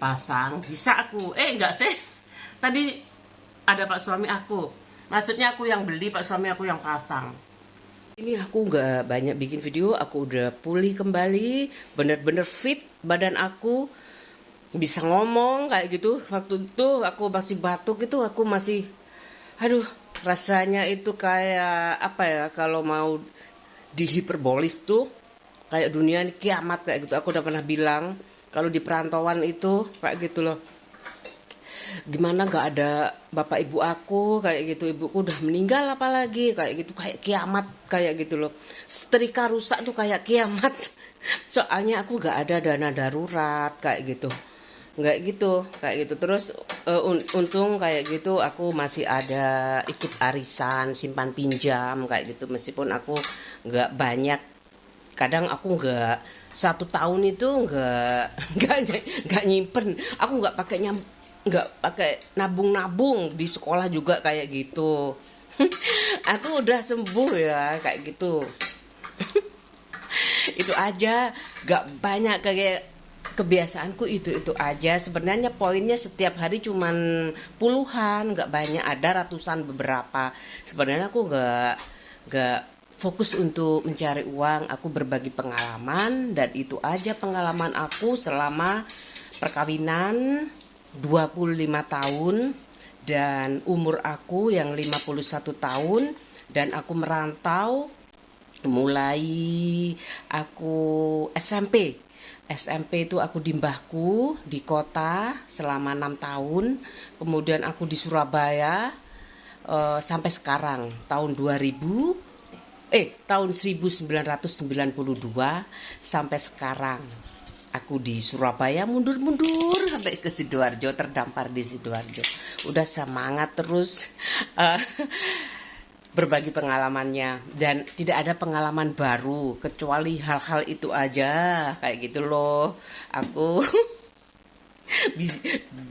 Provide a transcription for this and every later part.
pasang, bisa aku. Enggak sih. Tadi ada pak suami aku. Maksudnya aku yang beli, pak suami aku yang pasang. Ini aku nggak banyak bikin video, aku udah pulih kembali, bener-bener fit badan aku, bisa ngomong kayak gitu. Waktu itu aku masih batuk itu, aku masih, aduh, rasanya itu kayak apa ya, kalau mau dihiperbolis tuh, kayak dunia ini kiamat kayak gitu. Aku udah pernah bilang, kalau di perantauan itu kayak gitu loh. Gimana nggak ada bapak ibu aku kayak gitu, ibuku udah meninggal apalagi kayak gitu, kayak kiamat kayak gitu loh. Setrika rusak tuh kayak kiamat. Soalnya aku nggak ada dana darurat kayak gitu, nggak gitu kayak gitu. Terus untung kayak gitu aku masih ada ikut arisan simpan pinjam kayak gitu, meskipun aku nggak banyak. Kadang aku nggak, 1 tahun itu nggak nggak nyimpen, aku nggak pakai nabung-nabung di sekolah juga kayak gitu. Aku udah sembuh ya kayak gitu. Itu aja, nggak banyak kayak kebiasaanku, itu aja. Sebenarnya poinnya setiap hari cuman puluhan, nggak banyak, ada ratusan beberapa. Sebenarnya aku nggak fokus untuk mencari uang, aku berbagi pengalaman, dan itu aja pengalaman aku selama perkawinan 25 tahun dan umur aku yang 51 tahun, dan aku merantau mulai aku SMP. SMP itu aku di Mbahku di kota selama 6 tahun, kemudian aku di Surabaya sampai sekarang tahun 2000, tahun 1992 sampai sekarang. Aku di Surabaya mundur-mundur sampai ke Sidoarjo, terdampar di Sidoarjo. Udah semangat terus eh, berbagi pengalamannya, dan tidak ada pengalaman baru kecuali hal-hal itu aja kayak gitu loh. Aku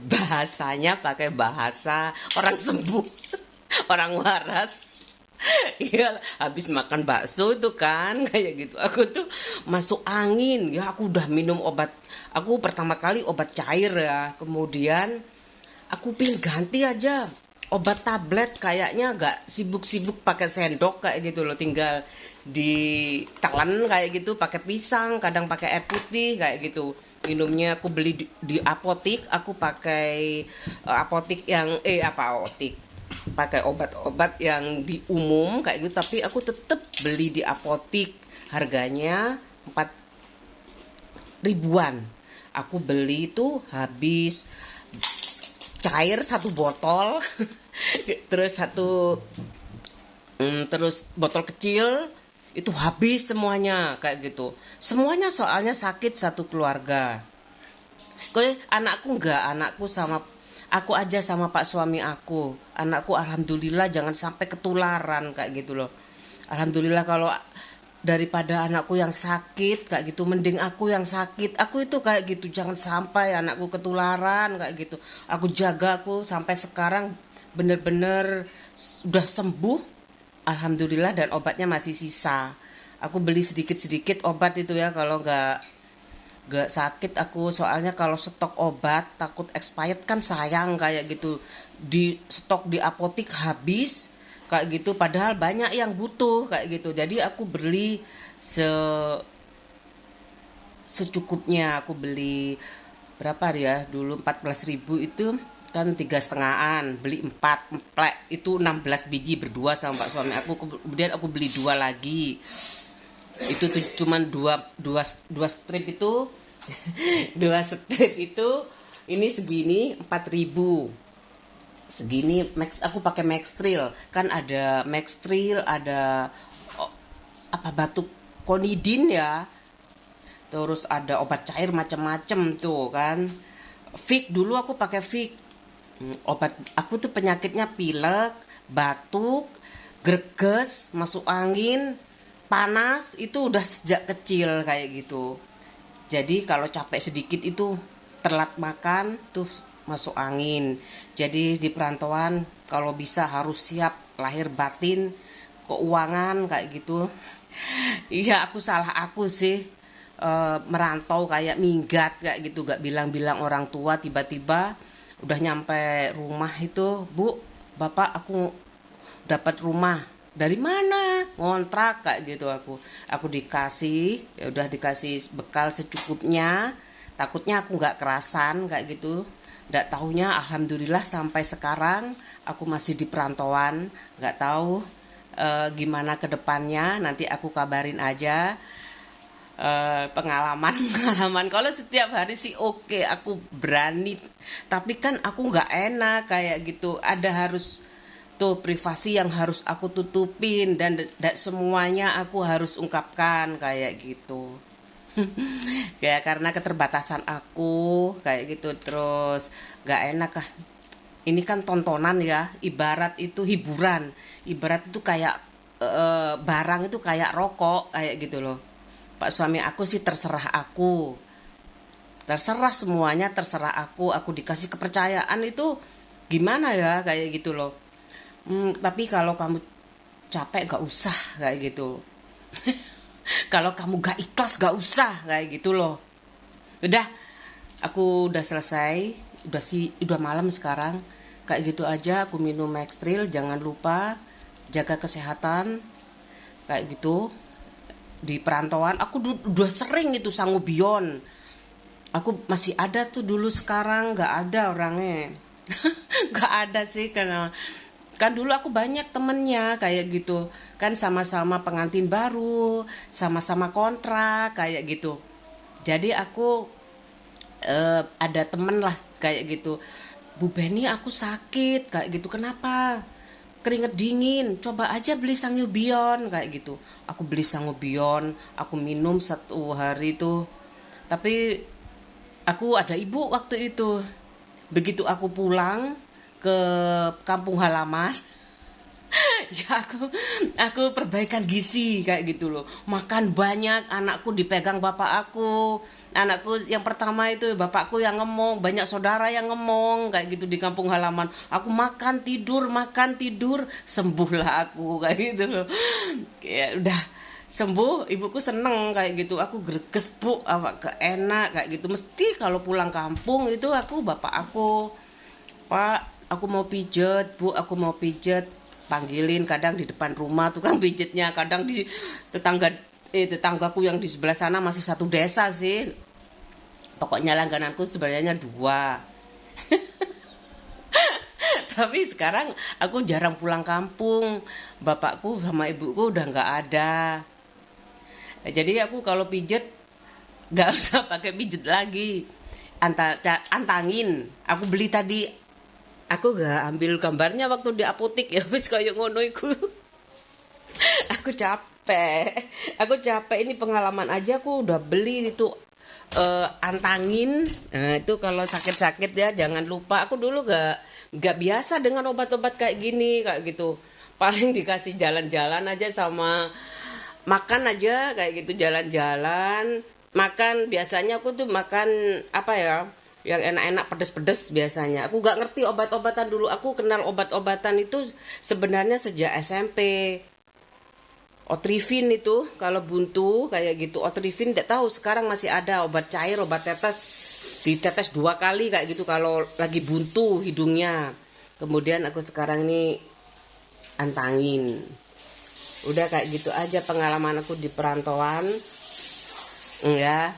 bahasanya pakai bahasa orang sembuh, orang waras. Iya, habis makan bakso itu kan kayak gitu. Aku tuh masuk angin ya, aku udah minum obat. Aku pertama kali obat cair ya. Kemudian aku pingin ganti aja obat tablet, kayaknya gak sibuk-sibuk pakai sendok kayak gitu loh, tinggal ditelan kayak gitu pakai pisang, kadang pakai air putih kayak gitu. Minumnya aku beli di apotik, aku pakai apotik yang apotik, pakai obat-obat yang di umum kayak gitu, tapi aku tetap beli di apotik, harganya 4 ribuan. Aku beli itu habis cair 1 botol, terus terus botol kecil itu habis semuanya kayak gitu. Semuanya soalnya sakit satu keluarga. Anakku enggak, anakku sama aku aja sama pak suami aku. Anakku alhamdulillah jangan sampai ketularan kayak gitu loh. Alhamdulillah, kalau daripada anakku yang sakit kayak gitu, mending aku yang sakit. Aku itu kayak gitu, jangan sampai anakku ketularan kayak gitu. Aku jaga, aku sampai sekarang bener-bener udah sembuh alhamdulillah, dan obatnya masih sisa. Aku beli sedikit-sedikit obat itu ya, kalau nggak sakit aku, soalnya kalau stok obat takut expired kan, sayang kayak gitu. Di stok di apotik habis kayak gitu, padahal banyak yang butuh kayak gitu. Jadi aku beli se secukupnya. Aku beli berapa ya dulu, 14 ribu itu kan 3,5-an, beli 4 emplek itu 16 biji berdua sama pak suami aku. Kemudian aku beli 2 lagi, itu tuh cuman dua strip itu. Dua strip itu ini segini 4 ribu segini. Aku pakai Maxtril, kan ada Maxtril, ada apa, batuk konidin ya, terus ada obat cair macam-macam tuh kan. Fik, dulu aku pakai Fik. Obat aku tuh penyakitnya pilek, batuk, greges, masuk angin, panas, itu udah sejak kecil kayak gitu. Jadi kalau capek sedikit itu telat makan tuh masuk angin. Jadi di perantauan kalau bisa harus siap lahir batin, keuangan kayak gitu. Iya, aku salah aku sih. merantau kayak minggat kayak gitu, gak bilang-bilang orang tua, tiba-tiba udah nyampe rumah itu, Bu, Bapak aku dapat rumah. Dari mana? Ngontrak kayak gitu aku dikasih, ya udah dikasih bekal secukupnya. Takutnya aku nggak kerasan kayak gitu. Nggak taunya alhamdulillah sampai sekarang aku masih di perantauan. Nggak tahu gimana ke depannya, nanti aku kabarin aja pengalaman-pengalaman. Kalau setiap hari sih oke, aku berani. Tapi kan aku nggak enak kayak gitu. Ada harus tuh privasi yang harus aku tutupin dan semuanya aku harus ungkapkan kayak gitu. Ya karena keterbatasan aku kayak gitu, terus nggak enak kah. Ini kan tontonan ya, ibarat itu hiburan, ibarat itu kayak barang itu kayak rokok kayak gitu loh. Pak suami aku sih terserah aku, terserah semuanya, terserah aku dikasih kepercayaan itu gimana ya kayak gitu loh. Tapi kalau kamu capek gak usah kayak gitu. Kalau kamu gak ikhlas gak usah kayak gitu loh. Udah, aku udah selesai, udah malam sekarang. Kayak gitu aja, aku minum Maxtril, jangan lupa jaga kesehatan kayak gitu. Di perantauan aku udah sering itu Sangobion. Aku masih ada tuh dulu, sekarang nggak ada orangnya. Nggak ada sih, karena kan dulu aku banyak temennya kayak gitu. Kan sama-sama pengantin baru, sama-sama kontrak kayak gitu. Jadi aku ada temen lah kayak gitu. Bu Beni aku sakit kayak gitu, kenapa? Keringet dingin, coba aja beli Sangobion kayak gitu. Aku beli Sangobion, aku minum 1 hari tuh. Tapi aku ada ibu waktu itu. Begitu aku pulang ke kampung halaman, ya aku perbaikan gizi kayak gitu loh. Makan banyak, anakku dipegang bapak aku. Anakku yang pertama itu bapakku yang ngomong, banyak saudara yang ngomong kayak gitu di kampung halaman. Aku makan tidur, sembuhlah aku kayak gitu loh. Ya udah sembuh, ibuku seneng kayak gitu. Aku greges, Bu, awak keenak kayak gitu. Mesti kalau pulang kampung itu bapak aku, Pak, aku mau pijet, Bu, aku mau pijet. Panggilin kadang di depan rumah tukang pijetnya, kadang di tetanggaku yang di sebelah sana masih satu desa sih. Pokoknya langgananku sebenarnya 2. Tapi sekarang aku jarang pulang kampung. Bapakku sama ibuku udah nggak ada. Jadi aku kalau pijet nggak usah pakai pijet lagi. Antangin. Aku beli tadi. Aku gak ambil gambarnya waktu di apotik ya, wis kayak ngono iku. Aku capek. Aku capek, ini pengalaman aja aku udah beli itu antangin. Nah, itu kalau sakit-sakit ya jangan lupa. Aku dulu gak biasa dengan obat-obat kayak gini kayak gitu. Paling dikasih jalan-jalan aja sama makan aja kayak gitu, jalan-jalan. Makan biasanya aku tuh makan apa ya? Yang enak-enak pedes-pedes biasanya. Aku nggak ngerti obat-obatan dulu. Aku kenal obat-obatan itu sebenarnya sejak SMP. Otrivin itu kalau buntu kayak gitu. Otrivin tidak tahu sekarang masih ada, obat cair, obat tetes. Ditetes 2 kali kayak gitu kalau lagi buntu hidungnya. Kemudian aku sekarang ini antangin. Udah kayak gitu aja pengalaman aku di perantauan. Ya,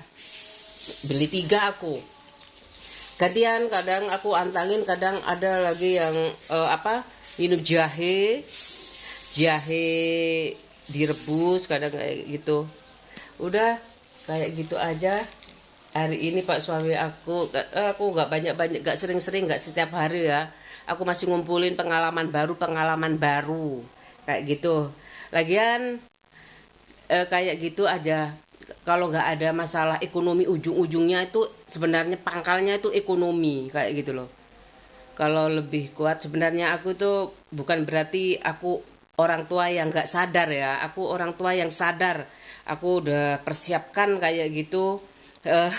beli 3 aku. Gantian, kadang aku antangin, kadang ada lagi yang minum jahe direbus kadang kayak gitu. Udah kayak gitu aja hari ini Pak suami aku nggak banyak-banyak, nggak sering-sering, nggak setiap hari ya. Aku masih ngumpulin pengalaman baru kayak gitu. Lagian kayak gitu aja. Kalau nggak ada masalah ekonomi, ujung-ujungnya itu sebenarnya pangkalnya itu ekonomi kayak gitu loh. Kalau lebih kuat sebenarnya aku tuh bukan berarti aku orang tua yang nggak sadar ya. Aku orang tua yang sadar. Aku udah persiapkan kayak gitu eh,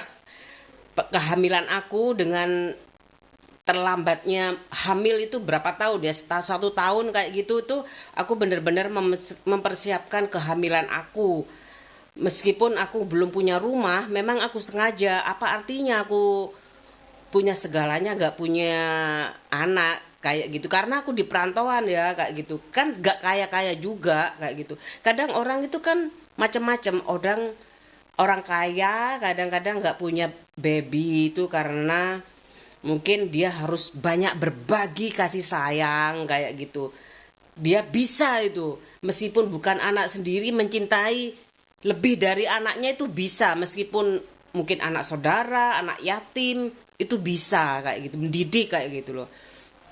kehamilan aku dengan terlambatnya hamil itu berapa tahun ya, 1 tahun kayak gitu tuh aku bener-bener mempersiapkan kehamilan aku. Meskipun aku belum punya rumah, memang aku sengaja. Apa artinya aku punya segalanya nggak punya anak kayak gitu? Karena aku di perantauan ya kayak gitu. Kan nggak kaya-kaya juga kayak gitu. Kadang orang itu kan macam-macam. Orang kaya kadang-kadang nggak punya baby itu karena mungkin dia harus banyak berbagi kasih sayang kayak gitu. Dia bisa itu, meskipun bukan anak sendiri mencintai lebih dari anaknya itu bisa, meskipun mungkin anak saudara, anak yatim itu bisa kayak gitu, mendidik kayak gitu loh,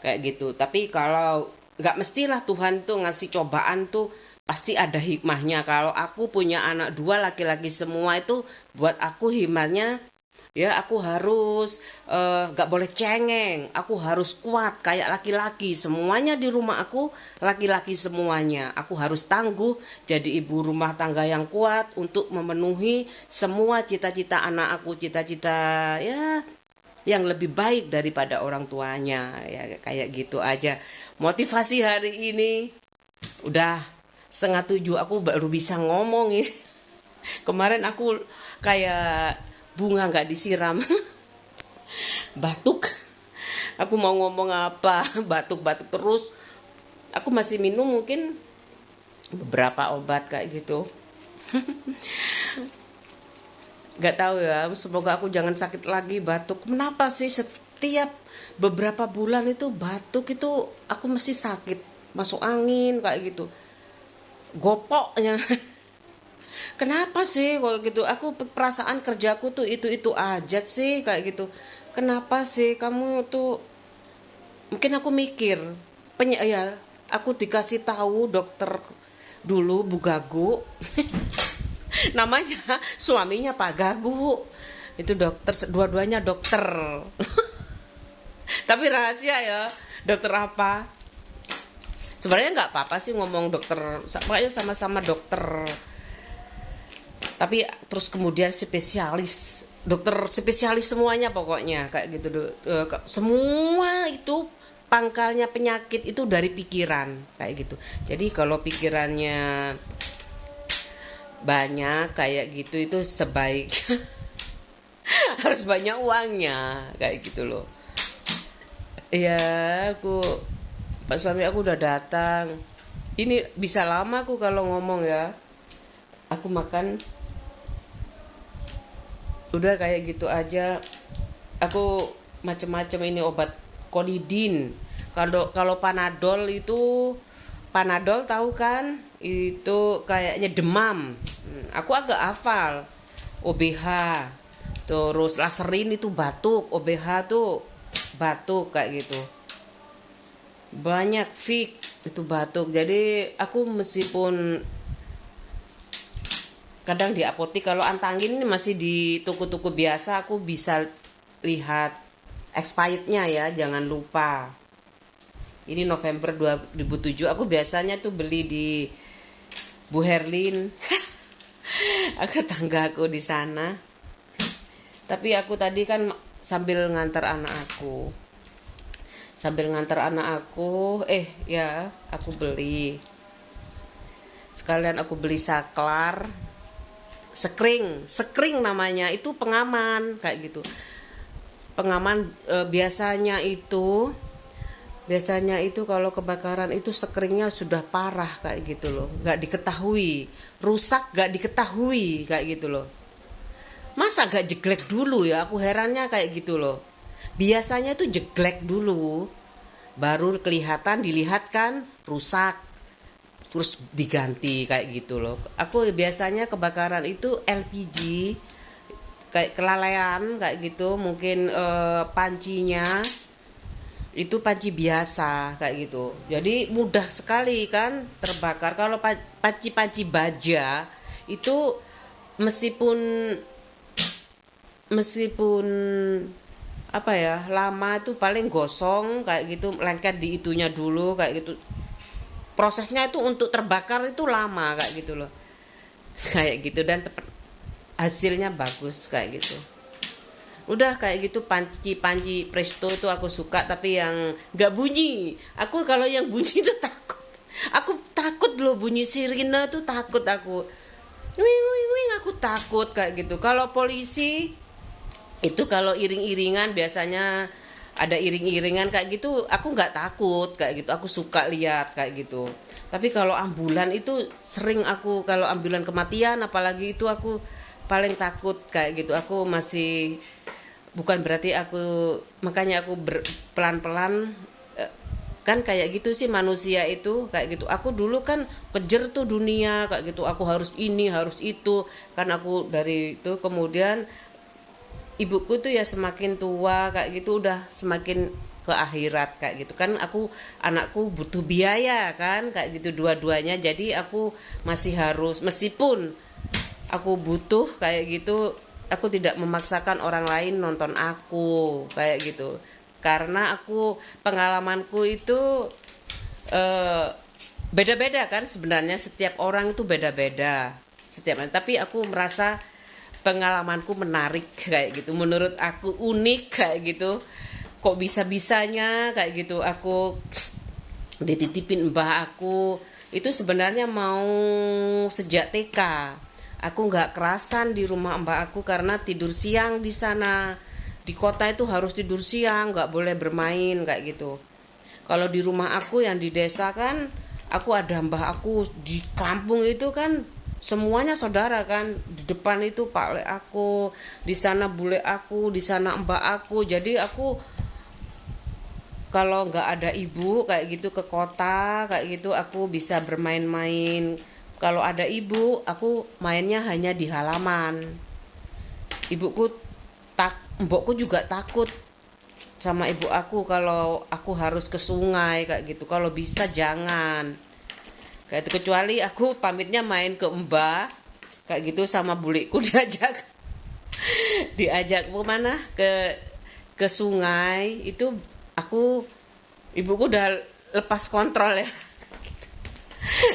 kayak gitu. Tapi kalau nggak mestilah Tuhan tuh ngasih cobaan tuh pasti ada hikmahnya. Kalau aku punya anak dua laki-laki semua itu buat aku hikmahnya. Ya, aku harus gak boleh cengeng. Aku harus kuat kayak laki-laki. Semuanya di rumah aku laki-laki semuanya. Aku harus tangguh jadi ibu rumah tangga yang kuat untuk memenuhi semua cita-cita anak aku. Cita-cita ya yang lebih baik daripada orang tuanya. Ya kayak gitu aja. Motivasi hari ini udah 6:30 aku baru bisa ngomong ini. Kemarin aku kayak bunga nggak disiram. Batuk. Aku mau ngomong apa? Batuk-batuk terus. Aku masih minum mungkin beberapa obat kayak gitu. Gak tahu ya, semoga aku jangan sakit lagi batuk. Kenapa sih setiap beberapa bulan itu batuk itu aku mesti sakit, masuk angin kayak gitu. Gopoknya. Kenapa sih kalau gitu? Aku perasaan kerjaku tuh itu-itu aja sih kayak gitu. Kenapa sih kamu tuh mungkin aku mikir ya aku dikasih tahu dokter dulu Bu Gagu. Namanya suaminya Pak Gagu. Itu dokter dua-duanya dokter. Tapi rahasia ya, dokter apa? Sebenarnya nggak apa-apa sih ngomong dokter, pokoknya sama-sama dokter. Tapi terus kemudian spesialis, dokter spesialis semuanya pokoknya kayak gitu. Semua itu pangkalnya penyakit itu dari pikiran kayak gitu. Jadi kalau pikirannya banyak kayak gitu itu sebaiknya harus banyak uangnya kayak gitu loh. Ya Pak suami aku udah datang. Ini bisa lama aku kalau ngomong ya. Aku makan udah kayak gitu aja. Aku macem-macem ini obat Konidin. Kalau Panadol itu Panadol tahu kan? Itu kayaknya demam. Aku agak hafal. OBH. Terus Laserin itu batuk, OBH tuh batuk kayak gitu. Banyak fik itu batuk. Jadi aku meskipun kadang di apotek kalau Antangin ini masih di toko-toko biasa aku bisa lihat expirednya ya, jangan lupa. Ini November 2007 aku biasanya tuh beli di Bu Herlin. Aku tangga aku di sana. Tapi aku tadi kan sambil ngantar anak aku. Ya, aku beli. Sekalian aku beli saklar. Sekring namanya, itu pengaman kayak gitu. Pengaman biasanya itu kalau kebakaran itu sekringnya sudah parah kayak gitu loh, nggak diketahui, rusak nggak diketahui kayak gitu loh. Masa gak jeglek dulu ya, aku herannya kayak gitu loh. Biasanya tuh jeglek dulu, baru kelihatan dilihat kan rusak, terus diganti kayak gitu loh. Aku biasanya kebakaran itu LPG kayak kelalaian kayak gitu, mungkin pancinya itu panci biasa kayak gitu. Jadi mudah sekali kan terbakar. Kalau panci-panci baja itu meskipun apa ya, lama tuh paling gosong kayak gitu, lengket di itunya dulu kayak gitu. Prosesnya itu untuk terbakar itu lama kayak gitu loh. Kayak gitu dan hasilnya bagus kayak gitu. Udah kayak gitu panci presto itu aku suka tapi yang nggak bunyi. Aku kalau yang bunyi itu takut. Aku takut loh bunyi sirine tuh takut aku. Wing wing wing aku takut kayak gitu. Kalau polisi itu kalau iring-iringan biasanya ada iring-iringan kayak gitu, aku nggak takut kayak gitu. Aku suka lihat kayak gitu. Tapi kalau ambulan itu sering aku, kalau ambulan kematian apalagi itu aku paling takut kayak gitu. Aku masih, bukan berarti aku, makanya aku pelan-pelan, kan kayak gitu sih manusia itu kayak gitu. Aku dulu kan kejer tuh dunia kayak gitu, aku harus ini harus itu, kan aku dari itu. Kemudian ibuku tuh ya semakin tua kayak gitu udah semakin ke akhirat kayak gitu kan. Aku, anakku butuh biaya kan kayak gitu dua-duanya, jadi aku masih harus, meskipun aku butuh kayak gitu, aku tidak memaksakan orang lain nonton aku kayak gitu, karena aku, pengalamanku itu eh, beda-beda kan sebenarnya, setiap orang itu beda-beda setiap, tapi aku merasa pengalamanku menarik kayak gitu, menurut aku unik kayak gitu. Kok bisa-bisanya kayak gitu aku dititipin mbah aku itu sebenarnya mau sejak TK. Aku nggak kerasan di rumah mbah aku karena tidur siang di sana. Di kota itu harus tidur siang, nggak boleh bermain kayak gitu. Kalau di rumah aku yang di desa kan, aku ada mbah aku. Di kampung itu kan semuanya saudara kan. Di depan itu pak lek aku, di sana bule aku, di sana mbak aku. Jadi aku kalau nggak ada ibu kayak gitu ke kota kayak gitu, aku bisa bermain-main. Kalau ada ibu, aku mainnya hanya di halaman. Ibuku mbokku juga takut sama ibu aku kalau aku harus ke sungai kayak gitu. Kalau bisa jangan. Kayak itu, kecuali aku pamitnya main ke mbah kayak gitu sama bulikku diajak ke mana? Ke sungai itu, aku, ibuku udah lepas kontrol ya.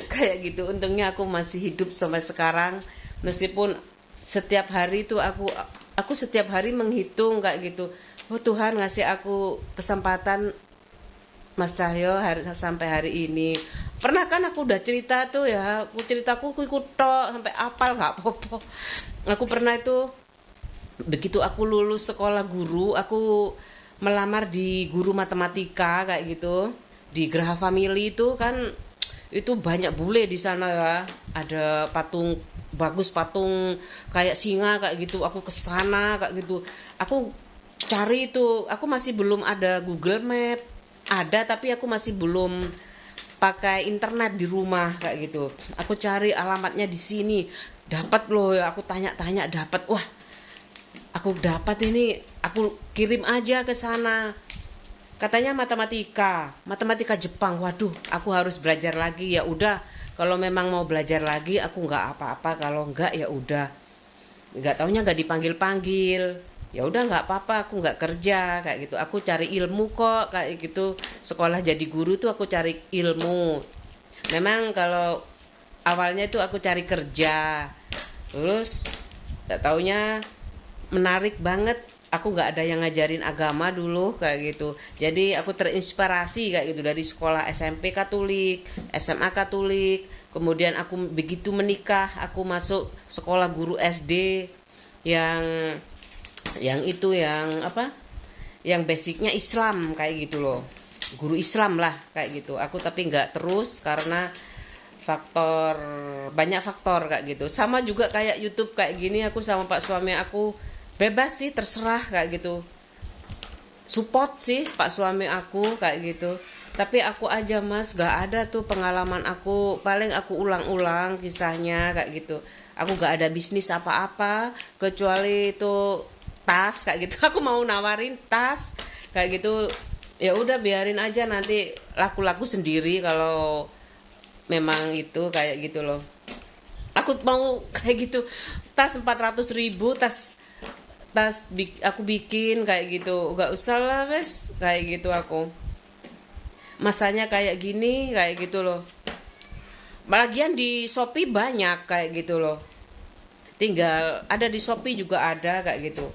Kayak gitu. Untungnya aku masih hidup sampai sekarang, meskipun setiap hari itu aku setiap hari menghitung kayak gitu. Oh Tuhan ngasih aku kesempatan Mas Cahyo sampai hari ini. Pernah kan aku udah cerita tuh ya, aku ceritaku ikut tok sampai apal nggak apa-apa. Aku pernah itu, begitu aku lulus sekolah guru, aku melamar di guru matematika kayak gitu di Graha Family itu kan. Itu banyak bule di sana ya, ada patung bagus, patung kayak singa kayak gitu. Aku kesana kayak gitu, aku cari itu. Aku masih belum ada Google Map, ada tapi aku masih belum pakai internet di rumah kayak gitu. Aku cari alamatnya di sini, dapat loh ya. Aku tanya-tanya dapat. Wah, aku dapat ini, aku kirim aja ke sana. Katanya matematika, matematika Jepang. Waduh, aku harus belajar lagi. Ya udah, kalau memang mau belajar lagi, aku nggak apa-apa. Kalau nggak ya udah. Nggak taunya nggak dipanggil-panggil. Ya udah nggak apa-apa, aku nggak kerja kayak gitu. Aku cari ilmu kok kayak gitu. Sekolah jadi guru tuh aku cari ilmu. Memang kalau awalnya itu aku cari kerja. Terus nggak taunya menarik banget. Aku nggak ada yang ngajarin agama dulu kayak gitu, jadi aku terinspirasi kayak gitu dari sekolah SMP Katolik, SMA Katolik. Kemudian aku begitu menikah, aku masuk sekolah guru SD yang itu yang apa, yang basicnya Islam kayak gitu loh, guru Islam lah kayak gitu. Aku tapi nggak terus karena faktor, banyak faktor kayak gitu. Sama juga kayak YouTube kayak gini, aku sama pak suami aku bebas sih, terserah kayak gitu. Support sih pak suami aku kayak gitu. Tapi aku aja mas, gak ada tuh pengalaman aku. Paling aku ulang-ulang kisahnya kayak gitu. Aku gak ada bisnis apa-apa kecuali itu tas kayak gitu. Aku mau nawarin tas kayak gitu. Ya udah biarin aja nanti laku-laku sendiri kalau memang itu kayak gitu loh. Aku mau kayak gitu, tas 400.000, aku bikin kayak gitu. Gak usah lah wes kayak gitu. Aku masanya kayak gini kayak gitu loh. Lagian di Shopee banyak kayak gitu loh, tinggal ada di Shopee juga ada kayak gitu.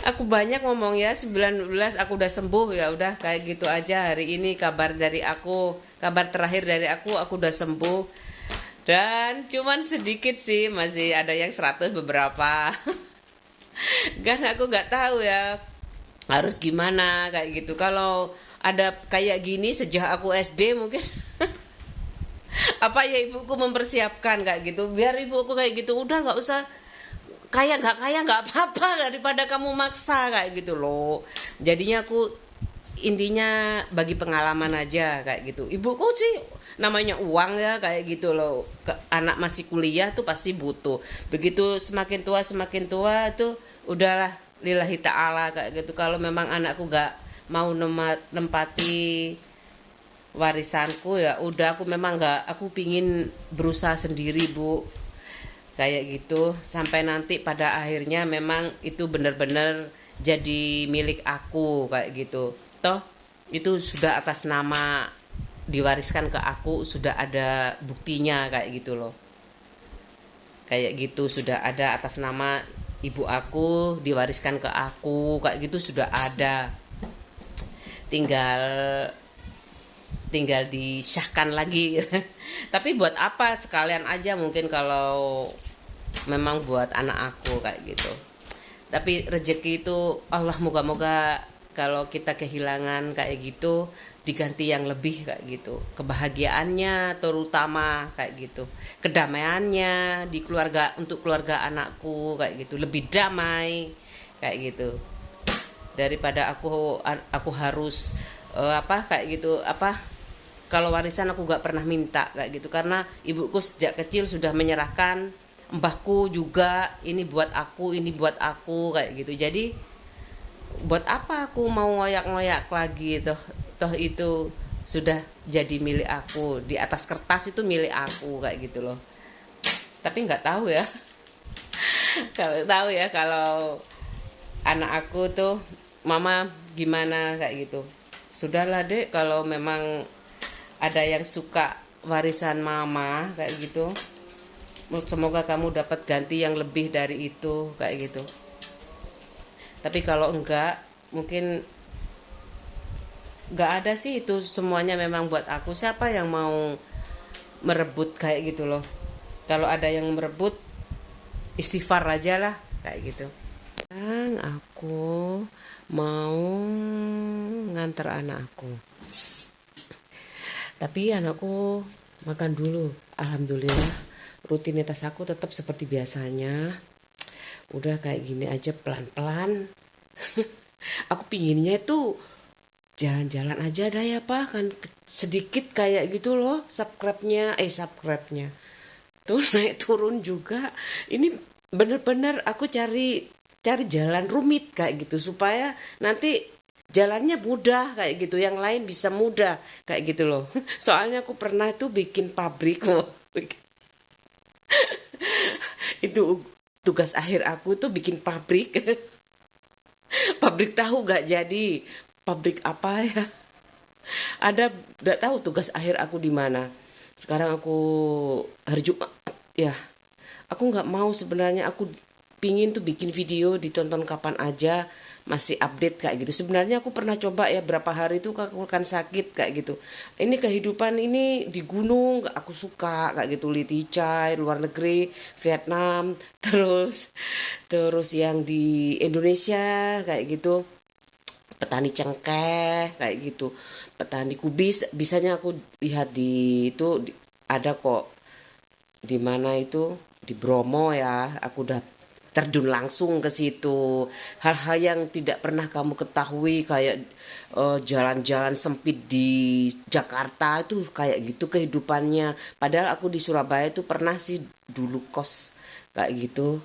Aku banyak ngomong ya, 19 aku udah sembuh. Ya udah kayak gitu aja hari ini kabar dari aku. Kabar terakhir dari aku udah sembuh. Dan cuman sedikit sih, masih ada yang 100 beberapa. Kan aku nggak tahu ya harus gimana kayak gitu. Kalau ada kayak gini sejak aku SD mungkin apa ya ibuku mempersiapkan kayak gitu. Biar ibuku kayak gitu udah nggak usah kaya nggak apa-apa daripada kamu maksa kayak gitu loh. Jadinya aku intinya bagi pengalaman aja kayak gitu. Ibuku sih namanya uang ya kayak gitu loh. Anak masih kuliah tuh pasti butuh. Begitu semakin tua tuh udahlah lillahi ta'ala kayak gitu. Kalau memang anakku gak mau nempati warisanku ya udah aku memang gak, aku pingin berusaha sendiri bu kayak gitu sampai nanti pada akhirnya memang itu benar-benar jadi milik aku kayak gitu toh itu sudah atas nama diwariskan ke aku sudah ada buktinya kayak gitu loh kayak gitu sudah ada atas nama ibu aku diwariskan ke aku kayak gitu sudah ada tinggal tinggal disahkan lagi tapi buat apa sekalian aja mungkin kalau memang buat anak aku kayak gitu tapi rezeki itu Allah moga-moga kalau kita kehilangan kayak gitu diganti yang lebih kayak gitu kebahagiaannya terutama kayak gitu kedamaiannya di keluarga untuk keluarga anakku kayak gitu lebih damai kayak gitu daripada aku harus apa kayak gitu apa kalau warisan aku gak pernah minta kayak gitu karena ibuku sejak kecil sudah menyerahkan mbahku juga ini buat aku kayak gitu jadi buat apa aku mau ngoyak-ngoyak lagi toh toh itu sudah jadi milik aku di atas kertas itu milik aku kayak gitu loh tapi nggak tahu ya kalau tahu ya kalau anak aku tuh mama gimana kayak gitu sudahlah dek kalau memang ada yang suka warisan mama kayak gitu semoga kamu dapat ganti yang lebih dari itu kayak gitu tapi kalau enggak mungkin enggak ada sih itu semuanya memang buat aku siapa yang mau merebut kayak gitu loh kalau ada yang merebut istighfar aja lah kayak gitu sekarang aku mau nganter anak aku tapi anakku makan dulu alhamdulillah rutinitas aku tetap seperti biasanya udah kayak gini aja pelan-pelan aku pinginnya itu jalan-jalan aja dah ya pak kan sedikit kayak gitu loh subscribe-nya tuh naik turun juga ini bener-bener aku cari cari jalan rumit kayak gitu supaya nanti jalannya mudah kayak gitu yang lain bisa mudah kayak gitu loh soalnya aku pernah tuh bikin pabrik loh itu tugas akhir aku tuh bikin pabrik pabrik tahu gak jadi pabrik apa ya ada gak tahu tugas akhir aku di mana sekarang aku hari Jumat ya aku nggak mau sebenarnya aku pingin tuh bikin video ditonton kapan aja masih update kayak gitu sebenarnya aku pernah coba ya berapa hari itu aku kan sakit kayak gitu ini kehidupan ini di gunung aku suka kayak gitu Liticai luar negeri Vietnam terus terus yang di Indonesia kayak gitu petani cengkeh kayak gitu petani kubis bisanya aku lihat di itu ada kok di mana itu di Bromo ya aku udah terjun langsung ke situ hal-hal yang tidak pernah kamu ketahui kayak jalan-jalan sempit di Jakarta itu kayak gitu kehidupannya padahal aku di Surabaya itu pernah sih dulu kos kayak gitu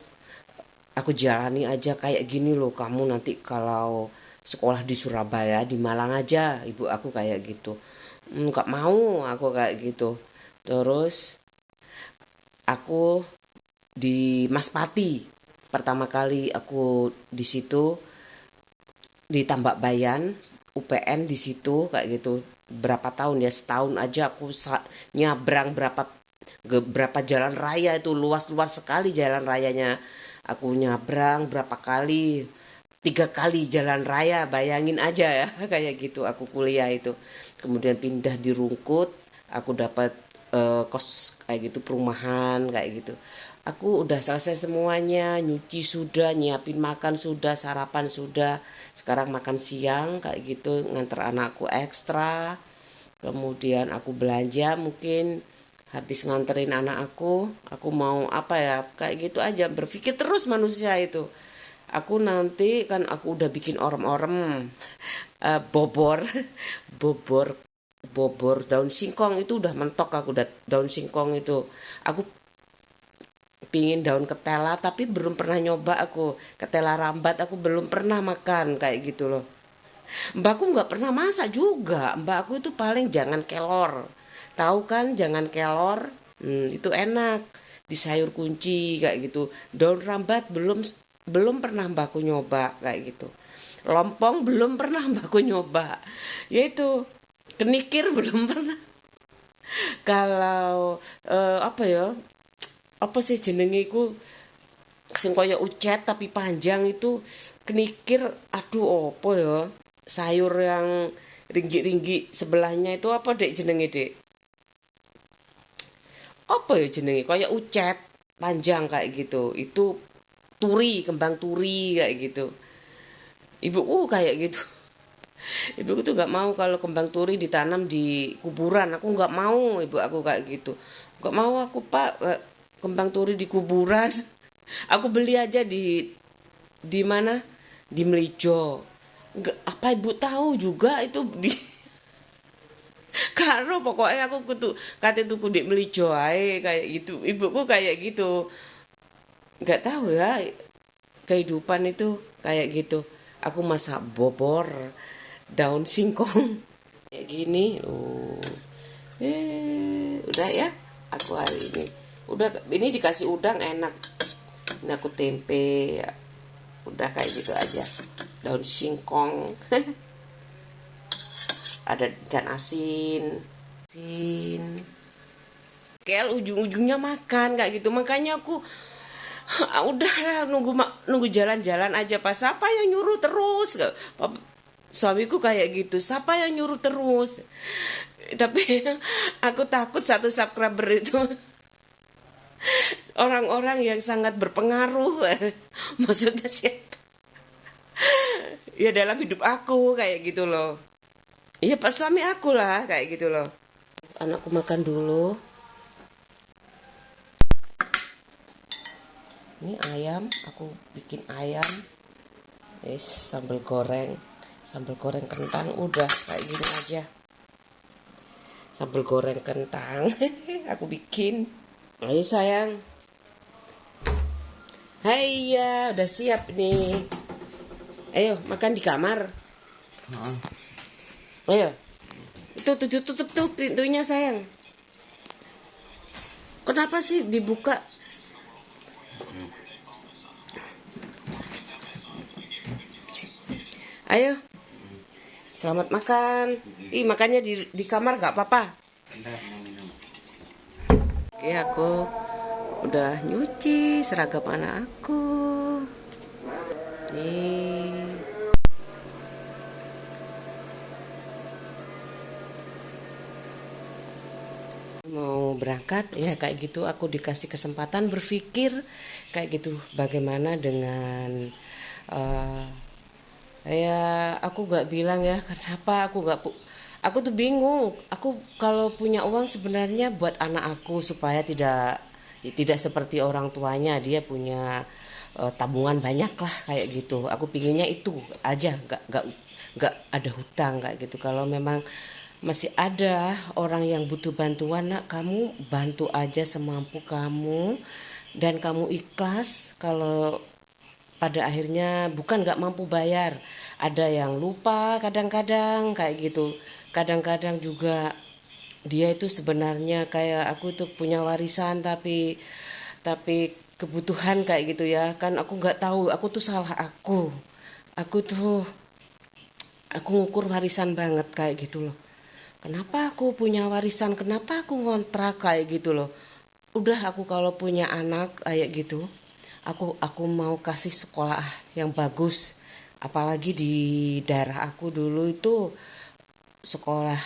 aku jalani aja kayak gini loh kamu nanti kalau sekolah di Surabaya di Malang aja ibu aku kayak gitu nggak mau aku kayak gitu terus aku di Maspati pertama kali aku di situ di Tambak Bayan UPN di situ kayak gitu berapa tahun ya setahun aja aku nyabrang berapa jalan raya itu luas-luas sekali jalan rayanya aku nyabrang berapa kali 3 kali jalan raya bayangin aja ya kayak gitu aku kuliah itu kemudian pindah di Rungkut aku dapat kos kayak gitu, perumahan kayak gitu. Aku udah selesai semuanya, nyuci sudah, nyiapin makan sudah, sarapan sudah. Sekarang makan siang kayak gitu, nganter anakku ekstra. Kemudian aku belanja mungkin habis nganterin anak aku mau apa ya, kayak gitu aja. Berpikir terus manusia itu. Aku nanti kan aku udah bikin orem-orem, bobor, bobor, bobor daun singkong itu udah mentok aku udah daun singkong itu. Aku pingin daun ketela tapi belum pernah nyoba aku. Ketela rambat aku belum pernah makan kayak gitu loh. Mbakku nggak pernah masak juga. Mbakku itu paling jangan kelor. Tahu kan jangan kelor? Itu enak di sayur kunci kayak gitu. Daun rambat belum belum pernah mbakku nyoba kayak gitu. Lompong belum pernah mbakku nyoba. Yaitu kenikir belum pernah. Kalau apa ya? Apa sih jenenge iku sing kaya ucet tapi panjang itu kenikir, aduh apa ya? Sayur yang ringgi-ringgi sebelahnya itu apa dek jenenge dek? Apa ya jenenge? Kaya ucet panjang kayak gitu. Itu turi, kembang turi kayak gitu. Ibuku kayak gitu. Ibuku tuh nggak mau kalau kembang turi ditanam di kuburan. Aku nggak mau, ibu aku kayak gitu. Nggak mau aku pak kembang turi di kuburan. Aku beli aja di mana? Di Melijo. Nggak, apa ibu tahu juga itu di karo pokoknya aku kudu kate tuku di Melijo ae kayak gitu. Ibuku kayak gitu. Nggak tahu ya kehidupan itu kayak gitu. Aku masak bobor daun singkong kayak gini. Udah ya. Aku hari ini udah ini dikasih udang enak. Ini aku tempe ya. Udah kayak gitu aja. Daun singkong. Ada ikan asin. Asin. Kel ujung-ujungnya makan kayak gitu. Makanya aku udahlah nunggu jalan-jalan aja pas siapa yang nyuruh terus. Suamiku kayak gitu, siapa yang nyuruh terus? Tapi aku takut satu subscriber itu orang-orang yang sangat berpengaruh. Maksudnya sih ya dalam hidup aku kayak gitu loh. Iya pas suami aku lah kayak gitu loh. Anakku makan dulu. Ini ayam, aku bikin ayam. Sambal goreng. Sambal goreng kentang udah kayak gini aja. Sambal goreng kentang aku bikin. Ayo sayang. Hai ya, udah siap nih. Ayo makan di kamar. Ayo. Itu tutup tuh pintunya sayang. Kenapa sih dibuka? Ayo. Selamat makan. Ih, makannya di kamar gak apa-apa. Oke, aku udah nyuci seragam anak aku. Nih. Mau berangkat ya kayak gitu aku dikasih kesempatan berpikir kayak gitu bagaimana dengan ya aku gak bilang ya kenapa aku tuh bingung. Aku kalau punya uang sebenarnya buat anak aku supaya tidak seperti orang tuanya dia punya tabungan banyak lah kayak gitu. Aku pinginnya itu aja, nggak ada hutang kayak gitu. Kalau memang masih ada orang yang butuh bantuan, nak kamu bantu aja semampu kamu dan kamu ikhlas kalau pada akhirnya bukan nggak mampu bayar. Ada yang lupa kadang-kadang kayak gitu. Kadang-kadang juga dia itu sebenarnya kayak aku tuh punya warisan tapi kebutuhan kayak gitu ya kan aku nggak tahu aku tuh salah aku tuh aku ngukur warisan banget kayak gitu loh. Kenapa aku punya warisan, kenapa aku ngontrak kayak gitu loh. Udah aku kalau punya anak kayak gitu aku mau kasih sekolah yang bagus, apalagi di daerah aku dulu itu sekolah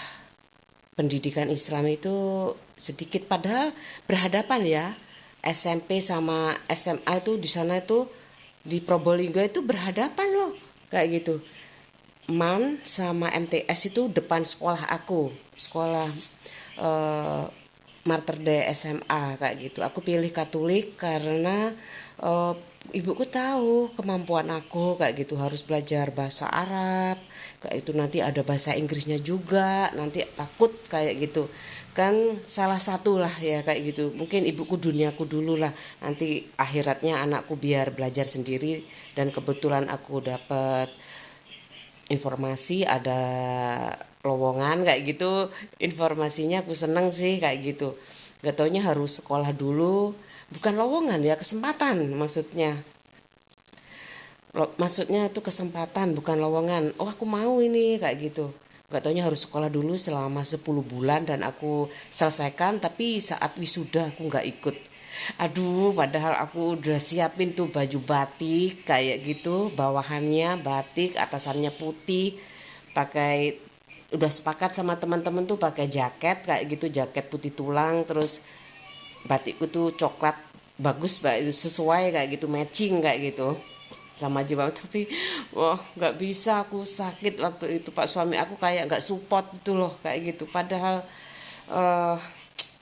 pendidikan Islam itu sedikit, padahal berhadapan ya. SMP sama SMA itu di sana itu di Probolinggo itu berhadapan loh kayak gitu. MAN sama MTS itu depan sekolah aku, sekolah eh, Mater Dei SMA kayak gitu. Aku pilih Katolik karena eh, ibuku tahu kemampuan aku kayak gitu, harus belajar bahasa Arab kayak itu, nanti ada bahasa Inggrisnya juga, nanti takut kayak gitu kan, salah satu lah ya kayak gitu. Mungkin ibuku duniaku dulu lah, nanti akhiratnya anakku biar belajar sendiri. Dan kebetulan aku dapat informasi ada lowongan kayak gitu, informasinya aku seneng sih kayak gitu. Gak taunya harus sekolah dulu, bukan lowongan ya, kesempatan maksudnya. Maksudnya itu kesempatan bukan lowongan. Oh aku mau ini kayak gitu. Gak taunya harus sekolah dulu selama 10 bulan dan aku selesaikan, tapi saat wisuda aku gak ikut. Aduh, padahal aku udah siapin tuh baju batik kayak gitu, bawahannya batik, atasannya putih, pakai, udah sepakat sama teman-teman tuh pakai jaket kayak gitu, jaket putih tulang, terus batikku tuh coklat, bagus mbak, itu sesuai kayak gitu, matching kayak gitu sama jilbab. Tapi wah nggak bisa, aku sakit waktu itu, pak suami aku kayak nggak support itu loh kayak gitu. Padahal eh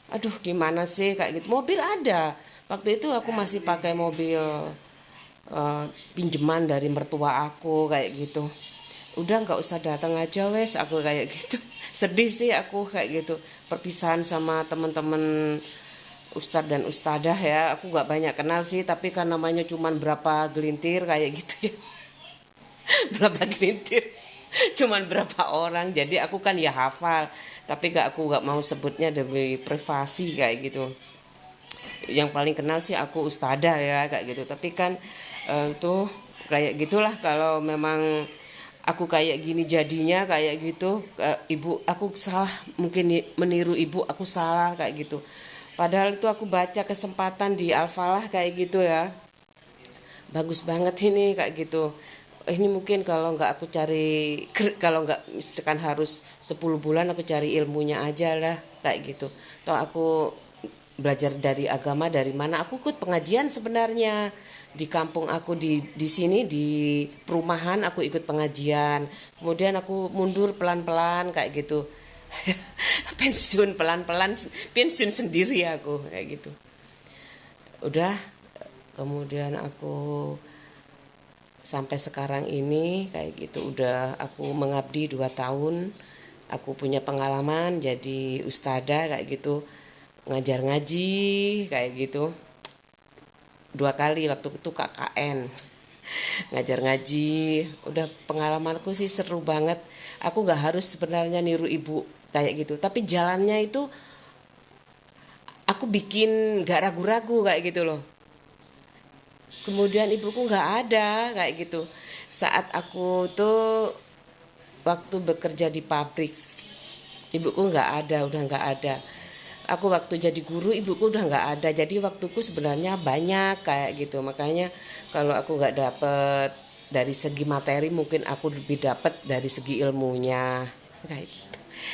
aduh gimana sih kayak gitu, mobil ada waktu itu, aku masih pakai mobil eh, pinjaman dari mertua aku kayak gitu. Udah nggak usah datang aja wes, aku kayak gitu. Sedih sih aku kayak gitu, perpisahan sama teman-teman ustadz dan ustadzah ya. Aku nggak banyak kenal sih, tapi kan namanya cuman berapa gelintir kayak gitu ya. Berapa gelintir, cuman berapa orang, jadi aku kan ya hafal, tapi aku nggak mau sebutnya demi privasi kayak gitu. Yang paling kenal sih aku ustadzah ya kayak gitu, tapi kan tuh kayak gitulah, kalau memang aku kayak gini jadinya kayak gitu. Ibu aku salah, mungkin meniru ibu aku salah kayak gitu. Padahal itu aku baca kesempatan di Al-Falah kayak gitu ya, bagus banget ini kayak gitu. Ini mungkin kalau nggak aku cari, kalau nggak misalkan harus 10 bulan, aku cari ilmunya aja lah kayak gitu. Toh aku belajar dari agama dari mana, aku ikut pengajian sebenarnya di kampung aku, di sini di perumahan aku ikut pengajian. Kemudian aku mundur pelan-pelan kayak gitu. Pensiun pelan-pelan, pensiun sendiri aku kayak gitu. Udah, kemudian aku sampai sekarang ini kayak gitu, udah aku mengabdi 2 tahun. Aku punya pengalaman jadi ustadzah kayak gitu, ngajar ngaji kayak gitu 2 kali, waktu itu KKN ngajar ngaji. Udah, pengalamanku sih seru banget. Aku nggak harus sebenarnya niru ibu kayak gitu, tapi jalannya itu aku bikin nggak ragu-ragu kayak gitu loh. Kemudian ibuku nggak ada kayak gitu saat aku tuh waktu bekerja di pabrik. Ibuku nggak ada, udah nggak ada. Aku waktu jadi guru ibuku udah nggak ada, jadi waktuku sebenarnya banyak kayak gitu. Makanya kalau aku nggak dapet dari segi materi, mungkin aku lebih dapet dari segi ilmunya kayak gitu.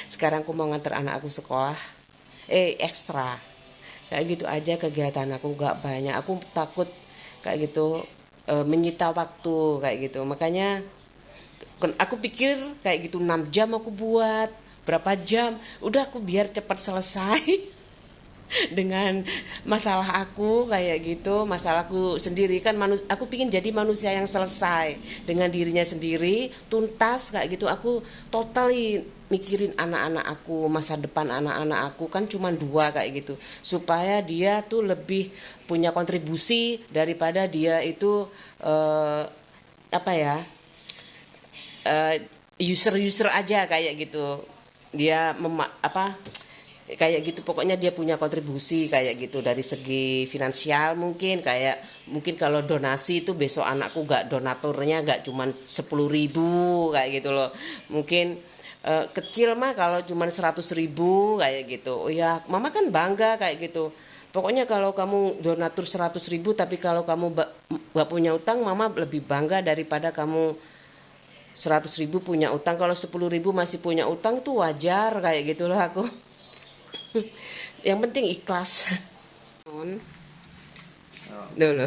Sekarang aku mau nganter anak aku sekolah, ekstra kayak gitu aja. Kegiatan aku nggak banyak, aku takut kayak gitu menyita waktu kayak gitu. Makanya aku pikir kayak gitu 6 jam aku buat, berapa jam, udah aku biar cepat selesai dengan masalah aku kayak gitu. Masalahku sendiri kan, aku pingin jadi manusia yang selesai dengan dirinya sendiri, tuntas kayak gitu. Aku totally mikirin anak-anak aku, masa depan anak-anak aku kan cuma 2 kayak gitu, supaya dia tuh lebih punya kontribusi daripada dia itu apa ya, user-user aja kayak gitu. Dia apa kayak gitu, pokoknya dia punya kontribusi kayak gitu dari segi finansial. Mungkin kayak, mungkin kalau donasi itu besok anakku gak, donaturnya gak cuman 10.000 kayak gitu loh. Mungkin kecil mah kalau cuman 100.000 kayak gitu, oh ya mama kan bangga kayak gitu. Pokoknya kalau kamu donatur 100.000, tapi kalau kamu gak punya utang, mama lebih bangga daripada kamu 100.000 punya utang, kalau 10.000 masih punya utang tuh wajar kayak gitulah aku. Yang penting ikhlas. Dulu.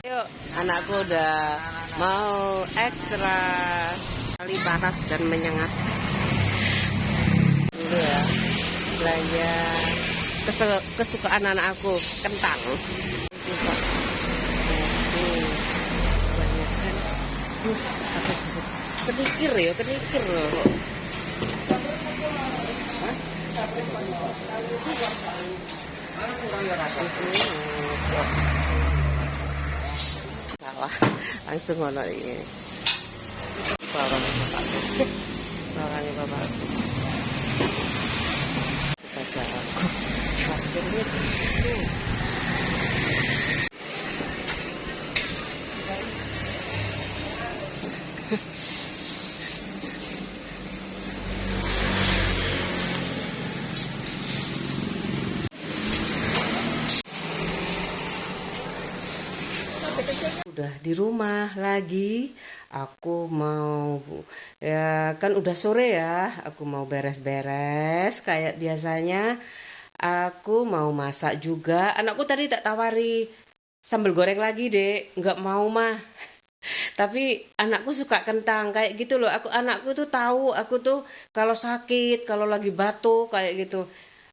Yuk, anakku udah mau ekstra kali panas dan menyengat dulu ya. Belanja kesukaan anak aku, kentang. Banyak kan. Aku kenikir ya, kenikir loh. Salah, langsung ngono ini. Bawang bapakku. Bawangnya bapakku. Baca aku. Akhirnya di situ. Udah di rumah lagi, aku mau ya kan udah sore ya, aku mau beres-beres kayak biasanya. Aku mau masak juga. Anakku tadi tak tawari sambal goreng lagi, Dek. Nggak mau mah. Tapi anakku suka kentang kayak gitu loh. Anakku tuh tahu aku tuh kalau sakit, kalau lagi batuk kayak gitu.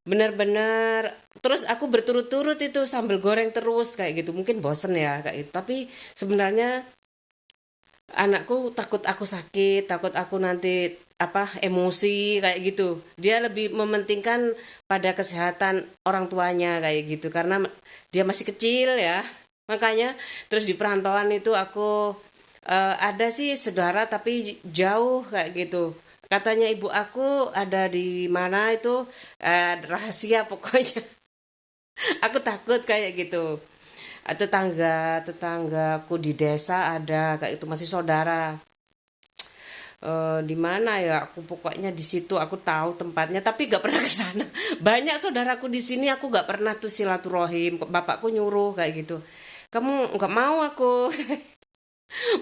Bener-bener. Terus aku berturut-turut itu sambal goreng terus kayak gitu. Mungkin bosen ya kayak gitu. Tapi sebenarnya anakku takut aku sakit, takut aku nanti emosi kayak gitu. Dia lebih mementingkan pada kesehatan orang tuanya kayak gitu karena dia masih kecil ya. Makanya terus di perantauan itu aku ada sih saudara tapi jauh kayak gitu. Katanya ibu aku ada di mana itu rahasia pokoknya. Aku takut kayak gitu. Tetanggaku di desa ada kayak itu masih saudara. Di mana ya? Aku pokoknya di situ aku tahu tempatnya tapi gak pernah ke sana. Banyak saudaraku di sini aku gak pernah tuh silaturahim. Bapakku nyuruh kayak gitu. Kamu nggak mau aku.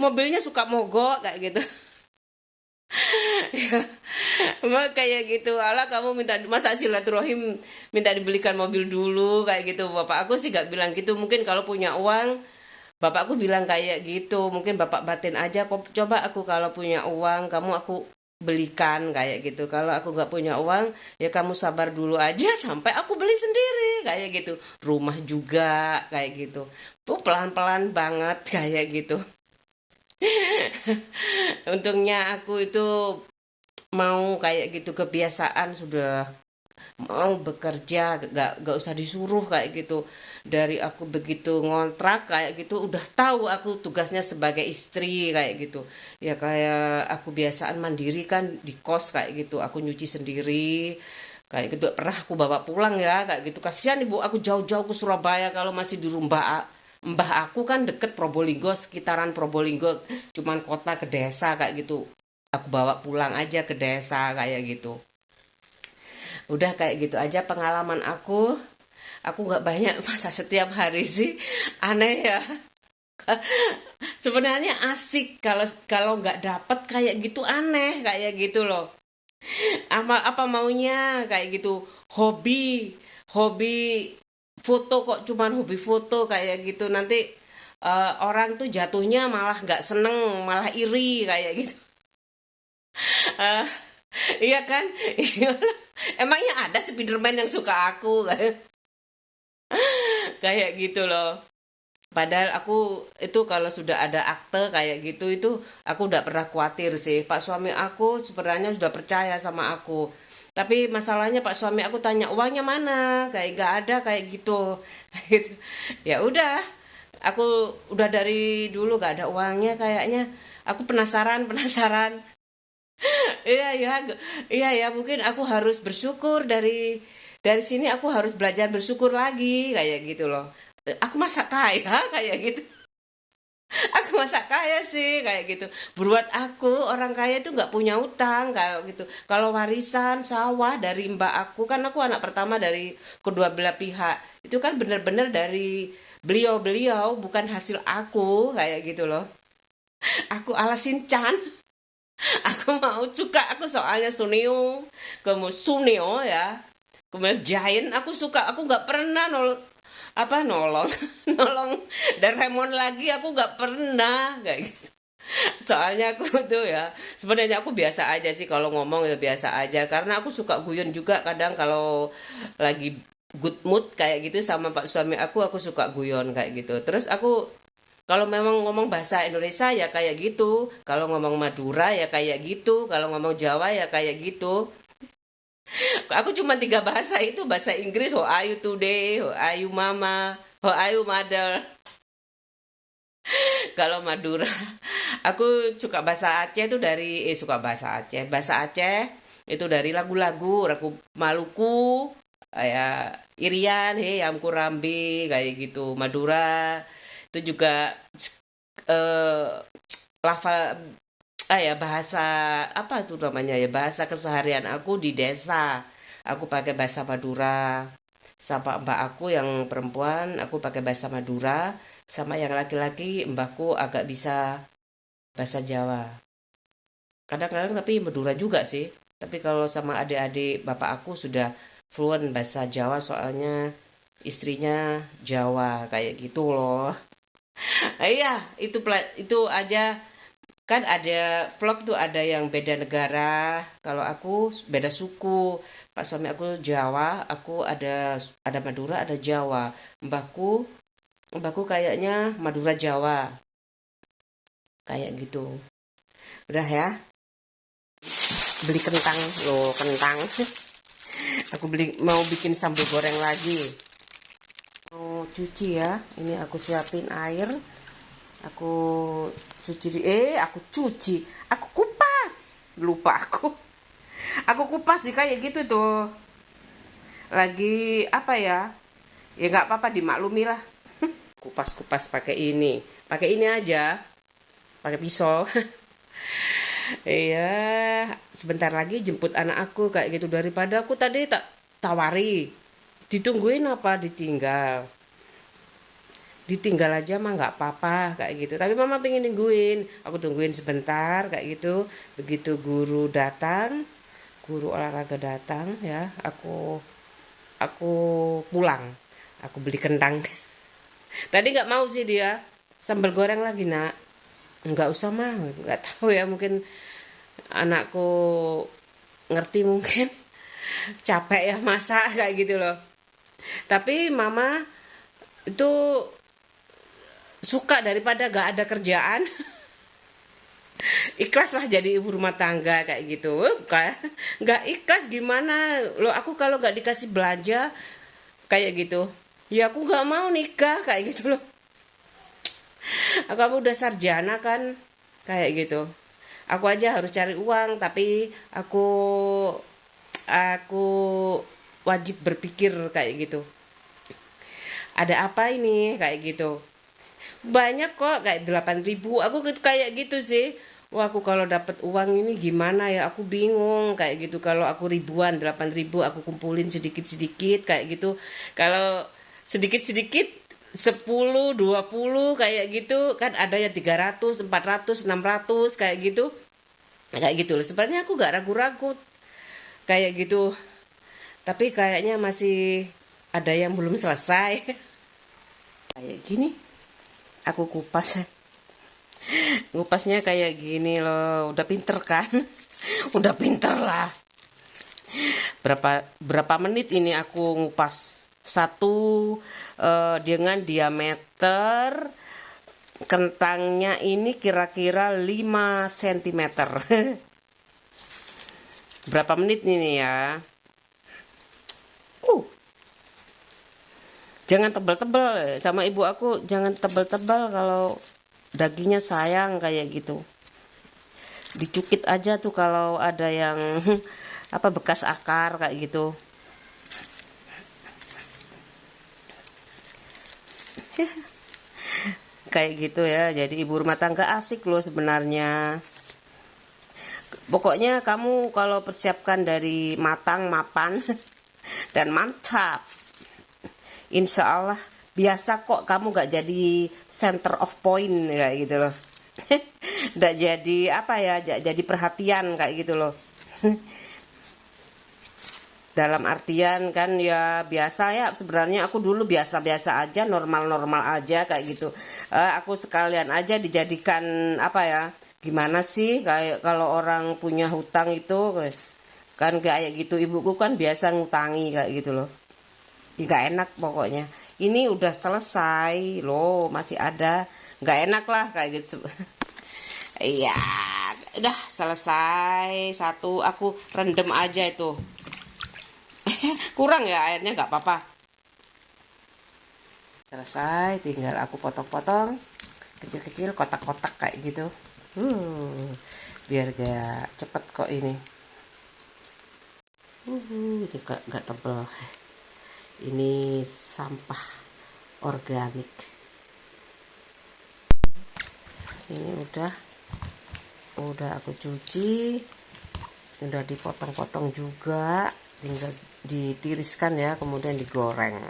Mobilnya suka mogok kayak gitu. Emang kayak gitu. Alah kamu minta masa silaturahim minta dibelikan mobil dulu kayak gitu. Bapak aku sih gak bilang gitu. Mungkin kalau punya uang bapakku bilang kayak gitu, mungkin bapak batin aja, coba aku kalau punya uang, kamu aku belikan kayak gitu. Kalau aku nggak punya uang, ya kamu sabar dulu aja sampai aku beli sendiri kayak gitu. Rumah juga kayak gitu. Tuh pelan-pelan banget kayak gitu. Untungnya aku itu mau kayak gitu kebiasaan sudah mau bekerja gak usah disuruh kayak gitu dari aku begitu ngontrak kayak gitu udah tahu aku tugasnya sebagai istri kayak gitu ya kayak aku biasaan mandiri kan di kos kayak gitu aku nyuci sendiri kayak gitu pernah aku bawa pulang ya kayak gitu kasihan ibu aku jauh-jauh ke Surabaya kalau masih di rumah mbah aku kan deket Probolinggo sekitaran Probolinggo cuman kota ke desa kayak gitu aku bawa pulang aja ke desa kayak gitu. Udah kayak gitu aja pengalaman aku. Aku nggak banyak masa setiap hari sih. Aneh ya. Sebenarnya asik kalau kalau nggak dapet kayak gitu aneh kayak gitu loh. Apa maunya kayak gitu. Hobi, hobi foto kok cuman hobi foto kayak gitu. Nanti orang tuh jatuhnya malah nggak seneng, malah iri kayak gitu. Eh, iya kan? Emangnya ada Spiderman yang suka aku kayak gitu loh. Padahal aku itu kalau sudah ada akte kayak gitu itu aku udah pernah khawatir sih. Pak suami aku sebenarnya sudah percaya sama aku. Tapi masalahnya Pak suami aku tanya uangnya mana? Kayak gak ada kayak gitu. Ya udah, Aku udah dari dulu gak ada uangnya kayaknya. Aku penasaran, penasaran. Iya ya, iya ya. Mungkin aku harus bersyukur dari sini. Aku harus belajar bersyukur lagi kayak gitu loh. Aku masa kaya kayak gitu. Aku masa kaya sih kayak gitu. Buat aku orang kaya itu nggak punya utang kayak gitu. Kalau warisan sawah dari mbak aku kan aku anak pertama dari kedua belah pihak. Itu kan bener-bener dari beliau-beliau bukan hasil aku kayak gitu loh. Aku alasin Chan. Aku mau suka aku soalnya Suneo, kamu Suneo ya. Kemudian Giant aku suka. Aku nggak pernah nolong nolong Doraemon lagi aku nggak pernah kayak gitu. Soalnya aku tuh ya, sebenarnya aku biasa aja sih kalau ngomong ya biasa aja. Karena aku suka guyon juga kadang kalau lagi good mood kayak gitu sama pak suami aku suka guyon kayak gitu. Terus aku kalau memang ngomong bahasa Indonesia ya kayak gitu. Kalau ngomong Madura ya kayak gitu. Kalau ngomong Jawa ya kayak gitu. Aku cuma tiga bahasa itu bahasa Inggris. How are you today? How are you mama? How are you mother? Kalau Madura, aku suka bahasa Aceh itu suka bahasa Aceh. Bahasa Aceh itu dari lagu Maluku, kayak Irian, Yamku Rambi, kayak gitu. Madura itu juga eh lafal ya bahasa apa itu namanya ya bahasa keseharian aku di desa. Aku pakai bahasa Madura. Sama mbak aku yang perempuan, aku pakai bahasa Madura. Sama yang laki-laki, mbakku agak bisa bahasa Jawa. Kadang-kadang tapi Madura juga sih. Tapi kalau sama adik-adik bapak aku sudah fluent bahasa Jawa soalnya istrinya Jawa kayak gitu loh. Iya, itu aja. Kan ada vlog tuh ada yang beda negara. Kalau aku beda suku. Pak suami aku Jawa, aku ada Madura, ada Jawa. Mbahku, mbahku kayaknya Madura Jawa, kayak gitu. Udah ya, beli kentang loh, kentang. Aku mau bikin sambal goreng lagi. Mau cuci ya. Ini aku siapin air. Aku aku cuci. Aku kupas. Lupa aku. Aku kupas sih kayak gitu tuh. Lagi apa ya? Ya nggak apa-apa dimaklumi lah. Kupas-kupas pakai ini aja, pakai pisau. Iya, sebentar lagi jemput anak aku kayak gitu daripada aku tadi tak tawari. Ditungguin apa ditinggal? Ditinggal aja mah nggak apa-apa kayak gitu. Tapi mama pengen nungguin. Aku tungguin sebentar kayak gitu. Begitu guru olahraga datang ya, aku pulang. Aku beli kentang. Tadi nggak mau sih dia. Sambal goreng lagi, Nak. Nggak usah mah, nggak tahu ya mungkin anakku ngerti mungkin capek ya masak kayak gitu loh. Tapi mama itu suka daripada gak ada kerjaan, ikhlas lah jadi ibu rumah tangga kayak gitu. Kayak nggak ikhlas gimana? Loh aku kalau nggak dikasih belanja kayak gitu, ya aku nggak mau nikah kayak gitu loh. Aku udah sarjana kan kayak gitu. Aku aja harus cari uang, tapi aku wajib berpikir kayak gitu. Ada apa ini kayak gitu. Banyak kok kayak 8.000. Aku kayak gitu sih. Wah, aku kalau dapat uang ini gimana ya? Aku bingung kayak gitu. Kalau aku ribuan, 8.000 aku kumpulin sedikit-sedikit kayak gitu. Kalau sedikit-sedikit 10, 20 kayak gitu kan ada yang 300, 400, 600 kayak gitu. Kayak gitu loh. Sebenarnya aku gak ragu-ragu kayak gitu. Tapi kayaknya masih ada yang belum selesai. Kayak gini, aku kupas. Ngupasnya kayak gini loh. Udah pinter kan? Udah pinter lah. Berapa menit ini aku ngupas satu dengan diameter kentangnya ini kira-kira 5 cm. Berapa menit ini ya? Uh, Jangan tebal-tebal, sama ibu aku jangan tebal-tebal, kalau dagingnya sayang kayak gitu. Dicukit aja tuh kalau ada yang apa bekas akar kayak gitu. Kayak gitu ya. Jadi ibu rumah tangga asik loh sebenarnya. Pokoknya kamu kalau persiapkan dari matang, mapan, dan mantap, insya Allah biasa kok kamu gak jadi center of point kayak gitu loh. Gak jadi apa ya, jadi perhatian kayak gitu loh. Dalam artian kan ya biasa ya, sebenarnya aku dulu biasa-biasa aja, normal-normal aja kayak gitu. Aku sekalian aja dijadikan apa ya, gimana sih kayak kalau orang punya hutang itu kan kayak gitu. Ibuku kan biasa ngutangi kayak gitu loh. Nggak enak pokoknya. Ini udah selesai loh, masih ada. Nggak enak lah kayak gitu. Iya, udah selesai satu. Aku rendem aja itu. Kurang ya airnya, nggak apa-apa. Selesai, tinggal aku potong-potong kecil-kecil, kotak-kotak kayak gitu. Biar gak cepet kok ini. Juga nggak tebel. Ini sampah organik. Ini udah aku cuci, udah dipotong-potong juga, tinggal ditiriskan ya, kemudian digoreng.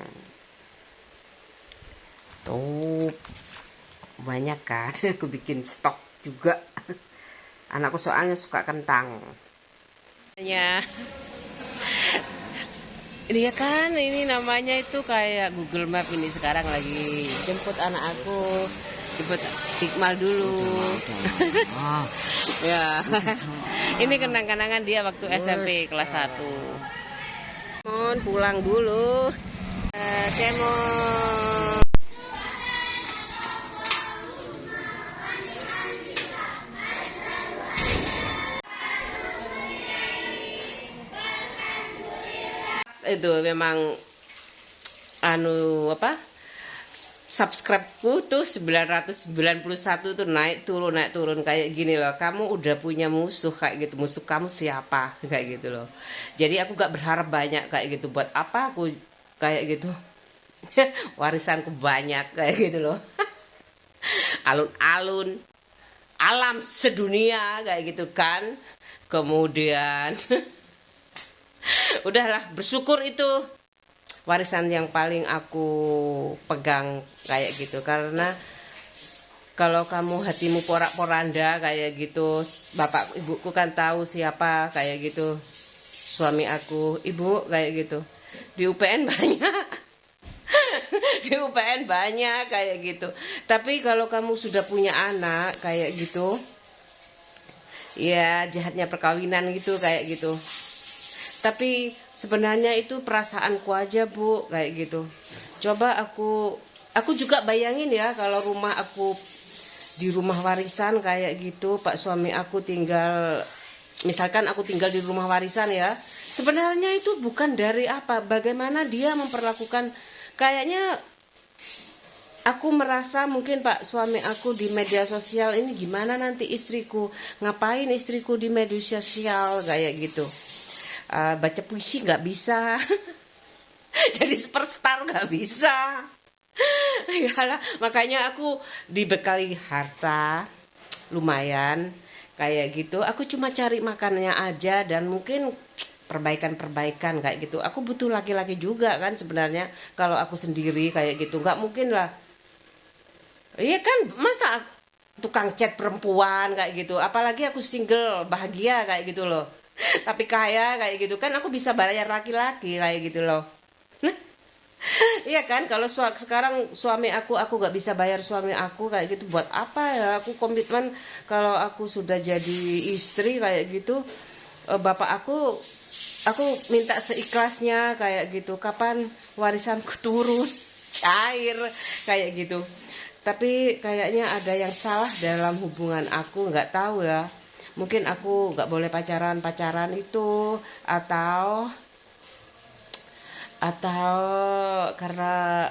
Tuh, banyak kan. Aku bikin stok juga. Anakku soalnya suka kentang. Ya, ini ya kan, ini namanya itu kayak Google Map. Ini sekarang lagi jemput anak aku, jemput Iqmal dulu. Ya, ini kenang-kenangan dia waktu SMP kelas 1. Mohon pulang dulu. Kemon. Itu memang anu apa? Subscribe-ku tuh 991 tuh naik turun kayak gini loh. Kamu udah punya musuh kayak gitu. Musuh kamu siapa? Kayak gitu loh. Jadi aku gak berharap banyak kayak gitu. Buat apa aku kayak gitu? Warisanku banyak kayak gitu loh. Alun-alun, alam sedunia kayak gitu kan. Kemudian udahlah, bersyukur itu warisan yang paling aku pegang kayak gitu. Karena kalau kamu hatimu porak-poranda kayak gitu, bapak ibuku kan tahu siapa kayak gitu. Suami aku, ibu kayak gitu. Di UPN banyak. Di UPN banyak kayak gitu. Tapi kalau kamu sudah punya anak kayak gitu, ya jahatnya perkawinan gitu kayak gitu. Tapi sebenarnya itu perasaanku aja bu kayak gitu. Coba aku juga bayangin ya kalau rumah aku di rumah warisan kayak gitu, pak suami aku tinggal, misalkan aku tinggal di rumah warisan ya, sebenarnya itu bukan dari apa, bagaimana dia memperlakukan, kayaknya aku merasa mungkin pak suami aku di media sosial ini, gimana nanti istriku, ngapain istriku di media sosial kayak gitu. Baca puisi nggak bisa. Jadi superstar nggak bisa. Yalah, makanya aku dibekali harta lumayan kayak gitu. Aku cuma cari makannya aja, dan mungkin perbaikan-perbaikan kayak gitu. Aku butuh laki-laki juga kan sebenarnya. Kalau aku sendiri kayak gitu nggak mungkin lah. Iya kan, masa tukang chat perempuan kayak gitu. Apalagi aku single, bahagia kayak gitu loh. Tapi kaya kayak gitu kan, aku bisa bayar laki-laki kayak gitu loh. Iya kan, kalau sekarang suami aku nggak bisa bayar suami aku kayak gitu, buat apa ya aku komitmen kalau aku sudah jadi istri kayak gitu. Bapak aku minta seikhlasnya kayak gitu, kapan warisanku turun. Cair kayak gitu. Tapi kayaknya ada yang salah dalam hubungan aku, nggak tahu ya, mungkin aku nggak boleh pacaran itu, atau karena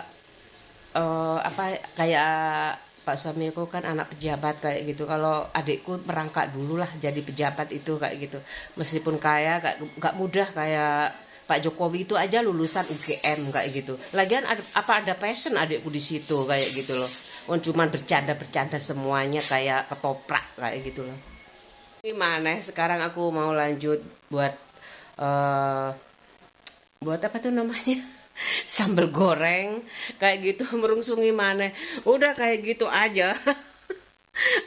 apa kayak Pak suamiku kan anak pejabat kayak gitu. Kalau adikku merangkak dulu lah jadi pejabat itu kayak gitu. Meskipun kaya gak mudah kayak Pak Jokowi itu aja lulusan UGM kayak gitu. Lagian apa ada passion adikku di situ kayak gitu loh. Cuman bercanda-bercanda semuanya kayak ketoprak kayak gitu loh. Gimana? Sekarang aku mau lanjut buat eh buat apa tuh namanya? Sambal goreng kayak gitu merungsungi mana. Udah kayak gitu aja.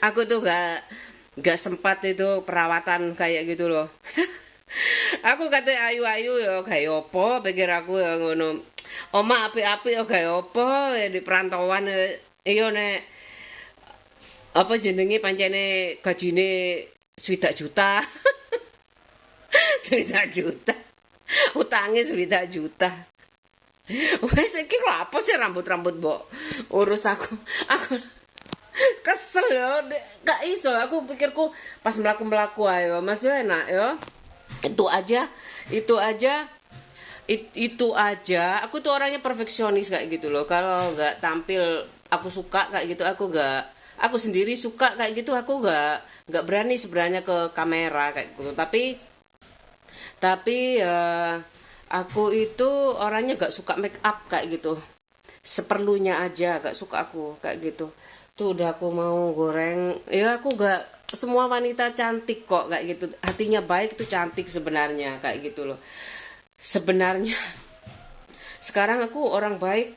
Aku tuh gak sempat itu perawatan kayak gitu loh. Aku kata ayu-ayu ya kayak opo pikir aku ya ngono. Oma api-api ya kayak opo ya di perantauan iya nek apa jenenge pancene gajine 1 juta. 1 juta. Utangnya 1 juta. Wes iki lho apa sih rambut-rambut mbok urus aku. Aku kesel ya, gak iso. Aku pikirku pas melaku-melaku ayo, Mas yo enak yo. Itu aja, itu aja, itu aja. Aku tuh orangnya perfeksionis kayak gitu loh. Kalau nggak tampil aku suka kayak gitu, aku sendiri suka kayak gitu, aku nggak berani sebenarnya ke kamera kayak gitu. Tapi aku itu orangnya gak suka make up kayak gitu. Seperlunya aja gak suka aku kayak gitu. Tuh udah aku mau goreng. Ya aku gak semua wanita cantik kok kayak gitu. Hatinya baik itu cantik sebenarnya kayak gitu loh. Sebenarnya sekarang aku orang baik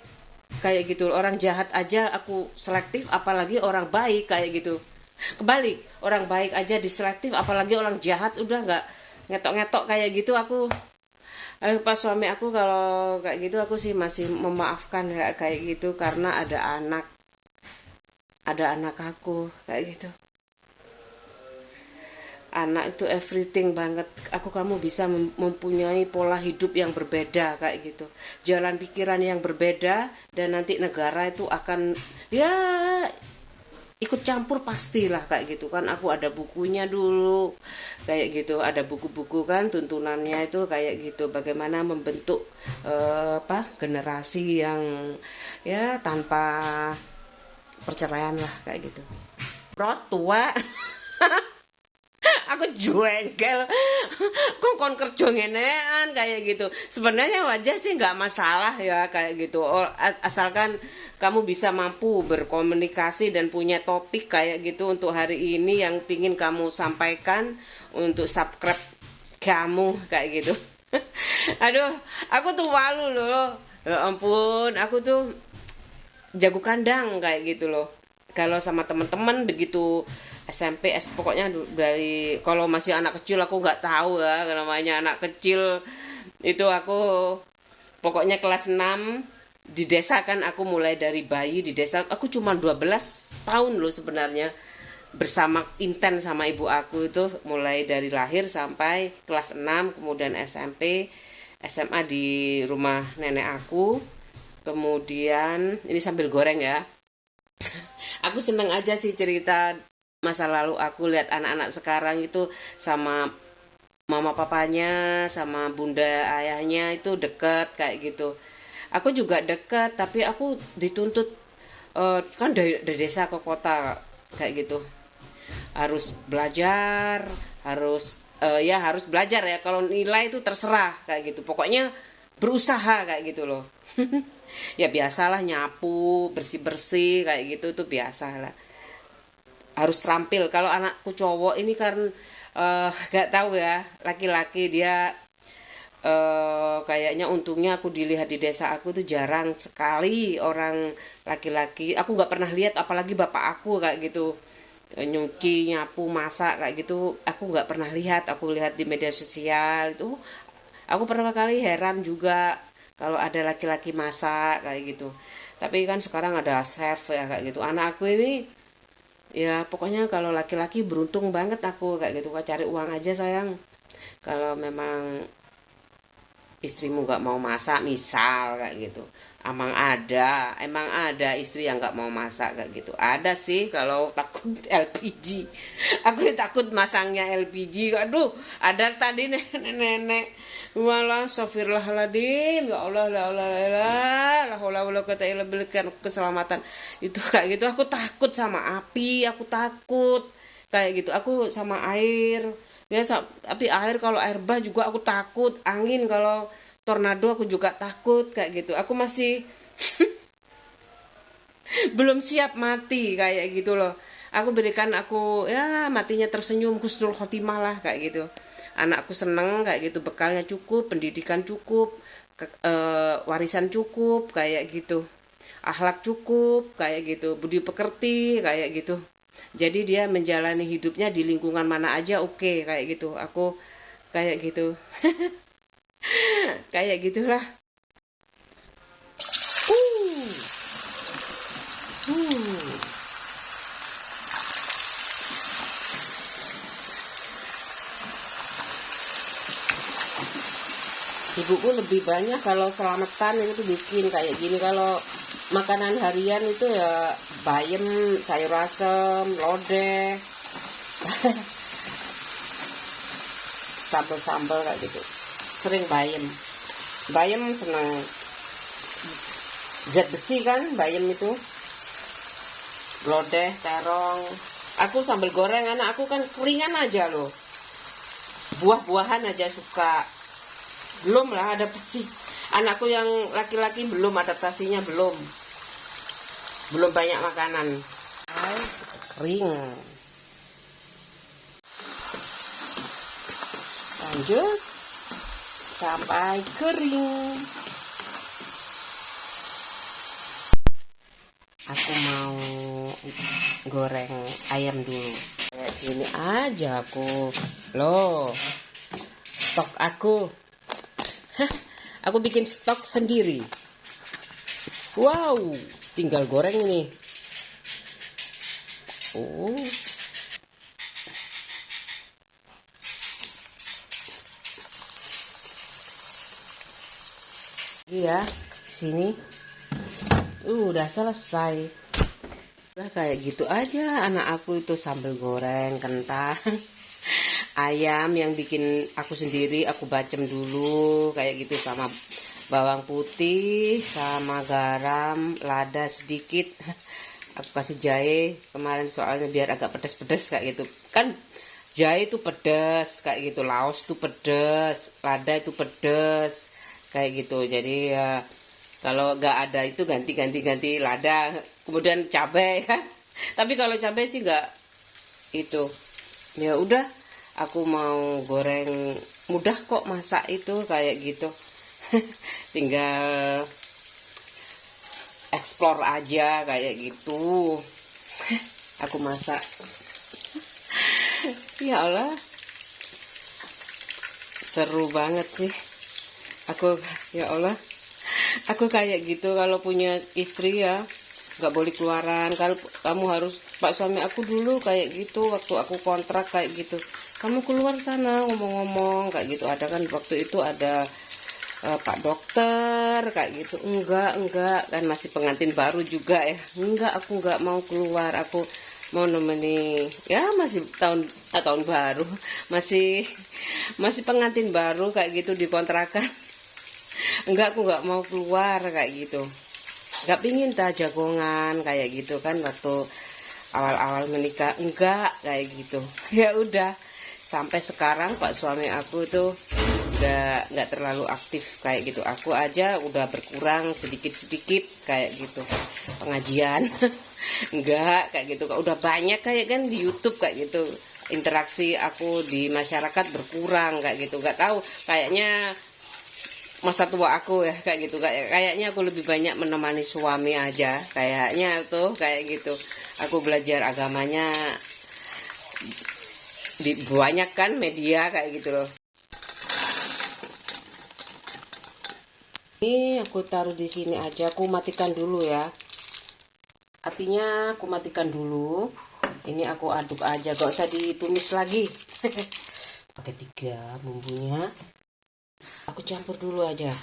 kayak gitu. Orang jahat aja aku selektif apalagi orang baik kayak gitu. Kebalik, orang baik aja diselektif apalagi orang jahat udah nggak ngetok-ngetok kayak gitu aku. Pas suami aku kalau kayak gitu aku sih masih memaafkan kayak gitu karena ada anak aku kayak gitu. Anak itu everything banget. Kamu bisa mempunyai pola hidup yang berbeda kayak gitu. Jalan pikiran yang berbeda dan nanti negara itu akan ya ikut campur pastilah kayak gitu kan. Aku ada bukunya dulu kayak gitu, ada buku-buku kan tuntunannya itu kayak gitu, bagaimana membentuk apa generasi yang ya tanpa perceraian lah kayak gitu. Bro tua. Aku jengkel. Kok kon kerja ngenean kayak gitu. Sebenarnya wajar sih nggak masalah ya kayak gitu. Asalkan kamu bisa mampu berkomunikasi dan punya topik kayak gitu untuk hari ini yang pingin kamu sampaikan untuk subscribe kamu kayak gitu. Aduh, aku tuh malu loh. Ya ampun, aku tuh jago kandang kayak gitu loh. Kalau sama teman-teman begitu SMP, pokoknya dari kalau masih anak kecil aku nggak tahu ya namanya anak kecil itu aku pokoknya kelas 6 di desa kan aku mulai dari bayi di desa aku cuma 12 tahun loh sebenarnya bersama intens sama ibu aku itu mulai dari lahir sampai kelas 6 kemudian SMP SMA di rumah nenek aku kemudian ini sambil goreng ya. Aku seneng aja sih cerita masa lalu aku lihat anak-anak sekarang itu sama mama papanya, sama bunda ayahnya itu deket kayak gitu. Aku juga deket, tapi aku dituntut kan dari desa ke kota kayak gitu. Harus belajar, ya harus belajar ya. Kalau nilai itu terserah kayak gitu. Pokoknya berusaha kayak gitu loh. Ya biasalah nyapu, bersih-bersih kayak gitu tuh biasalah. Harus terampil. Kalau anakku cowok ini kan gak tahu ya, laki-laki dia kayaknya untungnya aku dilihat di desa aku tuh jarang sekali orang laki-laki. Aku nggak pernah lihat apalagi bapak aku kayak gitu nyuci, nyapu, masak kayak gitu. Aku nggak pernah lihat. Aku lihat di media sosial itu. Aku pernah kali heran juga kalau ada laki-laki masak kayak gitu. Tapi kan sekarang ada chef ya kayak gitu. Anak aku ini ya pokoknya kalau laki-laki beruntung banget aku kayak gitu. Kau cari uang aja sayang. Kalau memang istrimu nggak mau masak, misal kayak gitu. Emang ada istri yang nggak mau masak kayak gitu. Ada sih kalau takut LPG. Aku takut masangnya LPG. Aduh, ada tadi nenek-nenek. Walah, astagfirullahaladzim. Ya Allah, la Allah, la haula wala quwata illa billah, keselamatan. Itu kayak gitu. Aku takut sama api, aku takut. Kayak gitu. Aku sama air. Ya, tapi air, kalau air bah juga aku takut. Angin, kalau tornado aku juga takut kayak gitu. Aku masih belum siap mati kayak gitu loh. Aku ya matinya tersenyum, husnul khotimah lah kayak gitu. Anakku seneng kayak gitu, bekalnya cukup, pendidikan cukup, warisan cukup kayak gitu. Akhlak cukup kayak gitu, budi pekerti kayak gitu. Jadi dia menjalani hidupnya di lingkungan mana aja oke, kayak gitu. Aku kayak gitu. Kayak gitulah. Uh, uh. Ibuku lebih banyak kalau selamatan itu bikin kayak gini. Kalau makanan harian itu ya bayam, sayur asem, lodeh, sambal-sambal kayak gitu. Sering bayam. Bayam seneng, zat besi kan bayam itu. Lodeh, terong. Aku sambal goreng, anak aku kan keringan aja loh. Buah-buahan aja suka. Belum lah adaptasi. Anakku yang laki-laki belum adaptasinya, belum banyak makanan. Kering. Lanjut sampai kering. Aku mau goreng ayam dulu. Kayak gini aja aku. Loh, stok aku. Aku bikin stok sendiri. Wow, tinggal goreng nih. Oh. Iya, sini. Udah selesai. Udah kayak gitu aja anak aku itu, sambal goreng, kentang, ayam yang bikin aku sendiri, aku bacem dulu kayak gitu, sama bawang putih, sama garam, lada sedikit. Aku kasih jahe kemarin soalnya biar agak pedas-pedas kayak gitu. Kan jahe itu pedas kayak gitu, laos itu pedas, lada itu pedas kayak gitu. Jadi ya kalau nggak ada itu ganti lada, kemudian cabai kan. Tapi kalau cabai sih nggak itu. Ya udah, aku mau goreng, mudah kok masak itu kayak gitu. Tinggal explore aja kayak gitu. Aku masak. Ya Allah, seru banget sih. Ya Allah, aku kayak gitu kalau punya istri ya, nggak boleh keluaran. Kalau kamu harus, pak suami aku dulu kayak gitu waktu aku kontrak kayak gitu, kamu keluar sana ngomong-ngomong kayak gitu. Ada kan waktu itu ada pak dokter kayak gitu. Enggak kan masih pengantin baru juga ya. Enggak, aku nggak mau keluar, aku mau nemeni, ya masih tahun baru, masih masih pengantin baru kayak gitu di kontrakan. Enggak, aku nggak mau keluar kayak gitu. Nggak pingin jagongan kayak gitu kan waktu awal-awal menikah. Enggak kayak gitu. Ya udah, sampai sekarang pak suami aku tuh udah nggak terlalu aktif kayak gitu. Aku aja udah berkurang sedikit-sedikit kayak gitu pengajian. Enggak kayak gitu. Udah banyak kayak kan di YouTube kayak gitu. Interaksi aku di masyarakat berkurang kayak gitu. Nggak tahu, kayaknya masa tua aku ya kayak gitu. Kayaknya aku lebih banyak menemani suami aja kayaknya tuh kayak gitu. Aku belajar agamanya di banyak kan media kayak gitu loh. Ini aku taruh di sini aja, aku matikan dulu ya. Apinya aku matikan dulu. Ini aku aduk aja, gak usah ditumis lagi. Pakai 3 bumbunya. Aku campur dulu aja.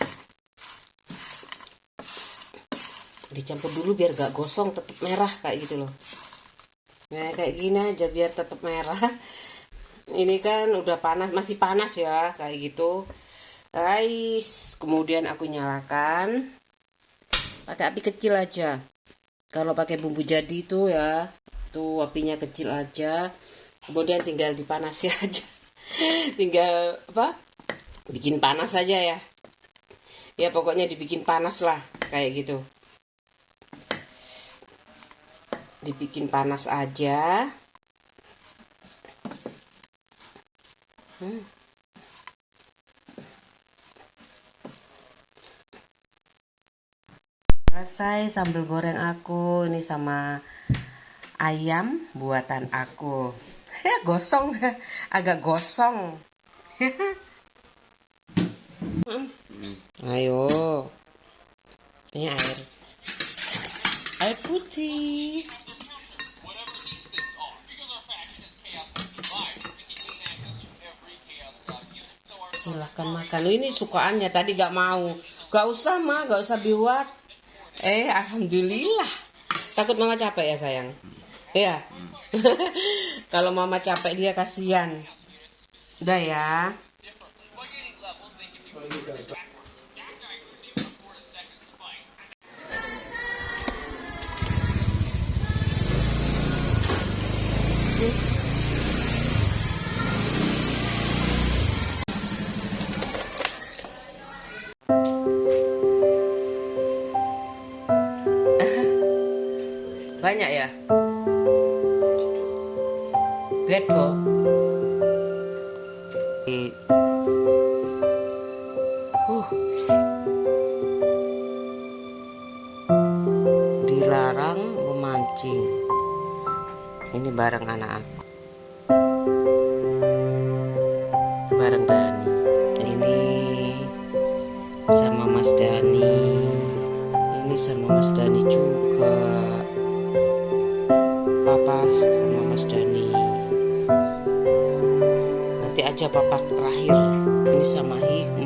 Dicampur dulu biar gak gosong, tetap merah kayak gitu loh. Nah, kayak gini aja biar tetap merah. Ini kan udah panas, masih panas ya, kayak gitu. Guys, kemudian aku nyalakan. Pakai api kecil aja. Kalau pakai bumbu jadi itu ya, tuh apinya kecil aja. Kemudian tinggal dipanasi aja. Tinggal apa? Bikin panas aja ya. Ya pokoknya dibikin panas lah, kayak gitu. Dibikin panas aja. Selesai sambal goreng aku ini sama ayam buatan aku. Gosong, agak gosong. Ayo, ini air putih. Silahkan makan. Loh, ini sukaannya tadi gak mau. Gak usah mah, gak usah biwak. Alhamdulillah. Takut mama capek ya sayang? Iya. Kalau mama capek dia kasihan. Udah ya. Banyak ya? Bedo. Dilarang memancing. Ini bareng anak aku. Bareng Dani. Ini sama Mas Dani. Ini sama Mas Dani juga. Papa sama Mas Dani. Nanti aja papa terakhir. Ini sama Hik.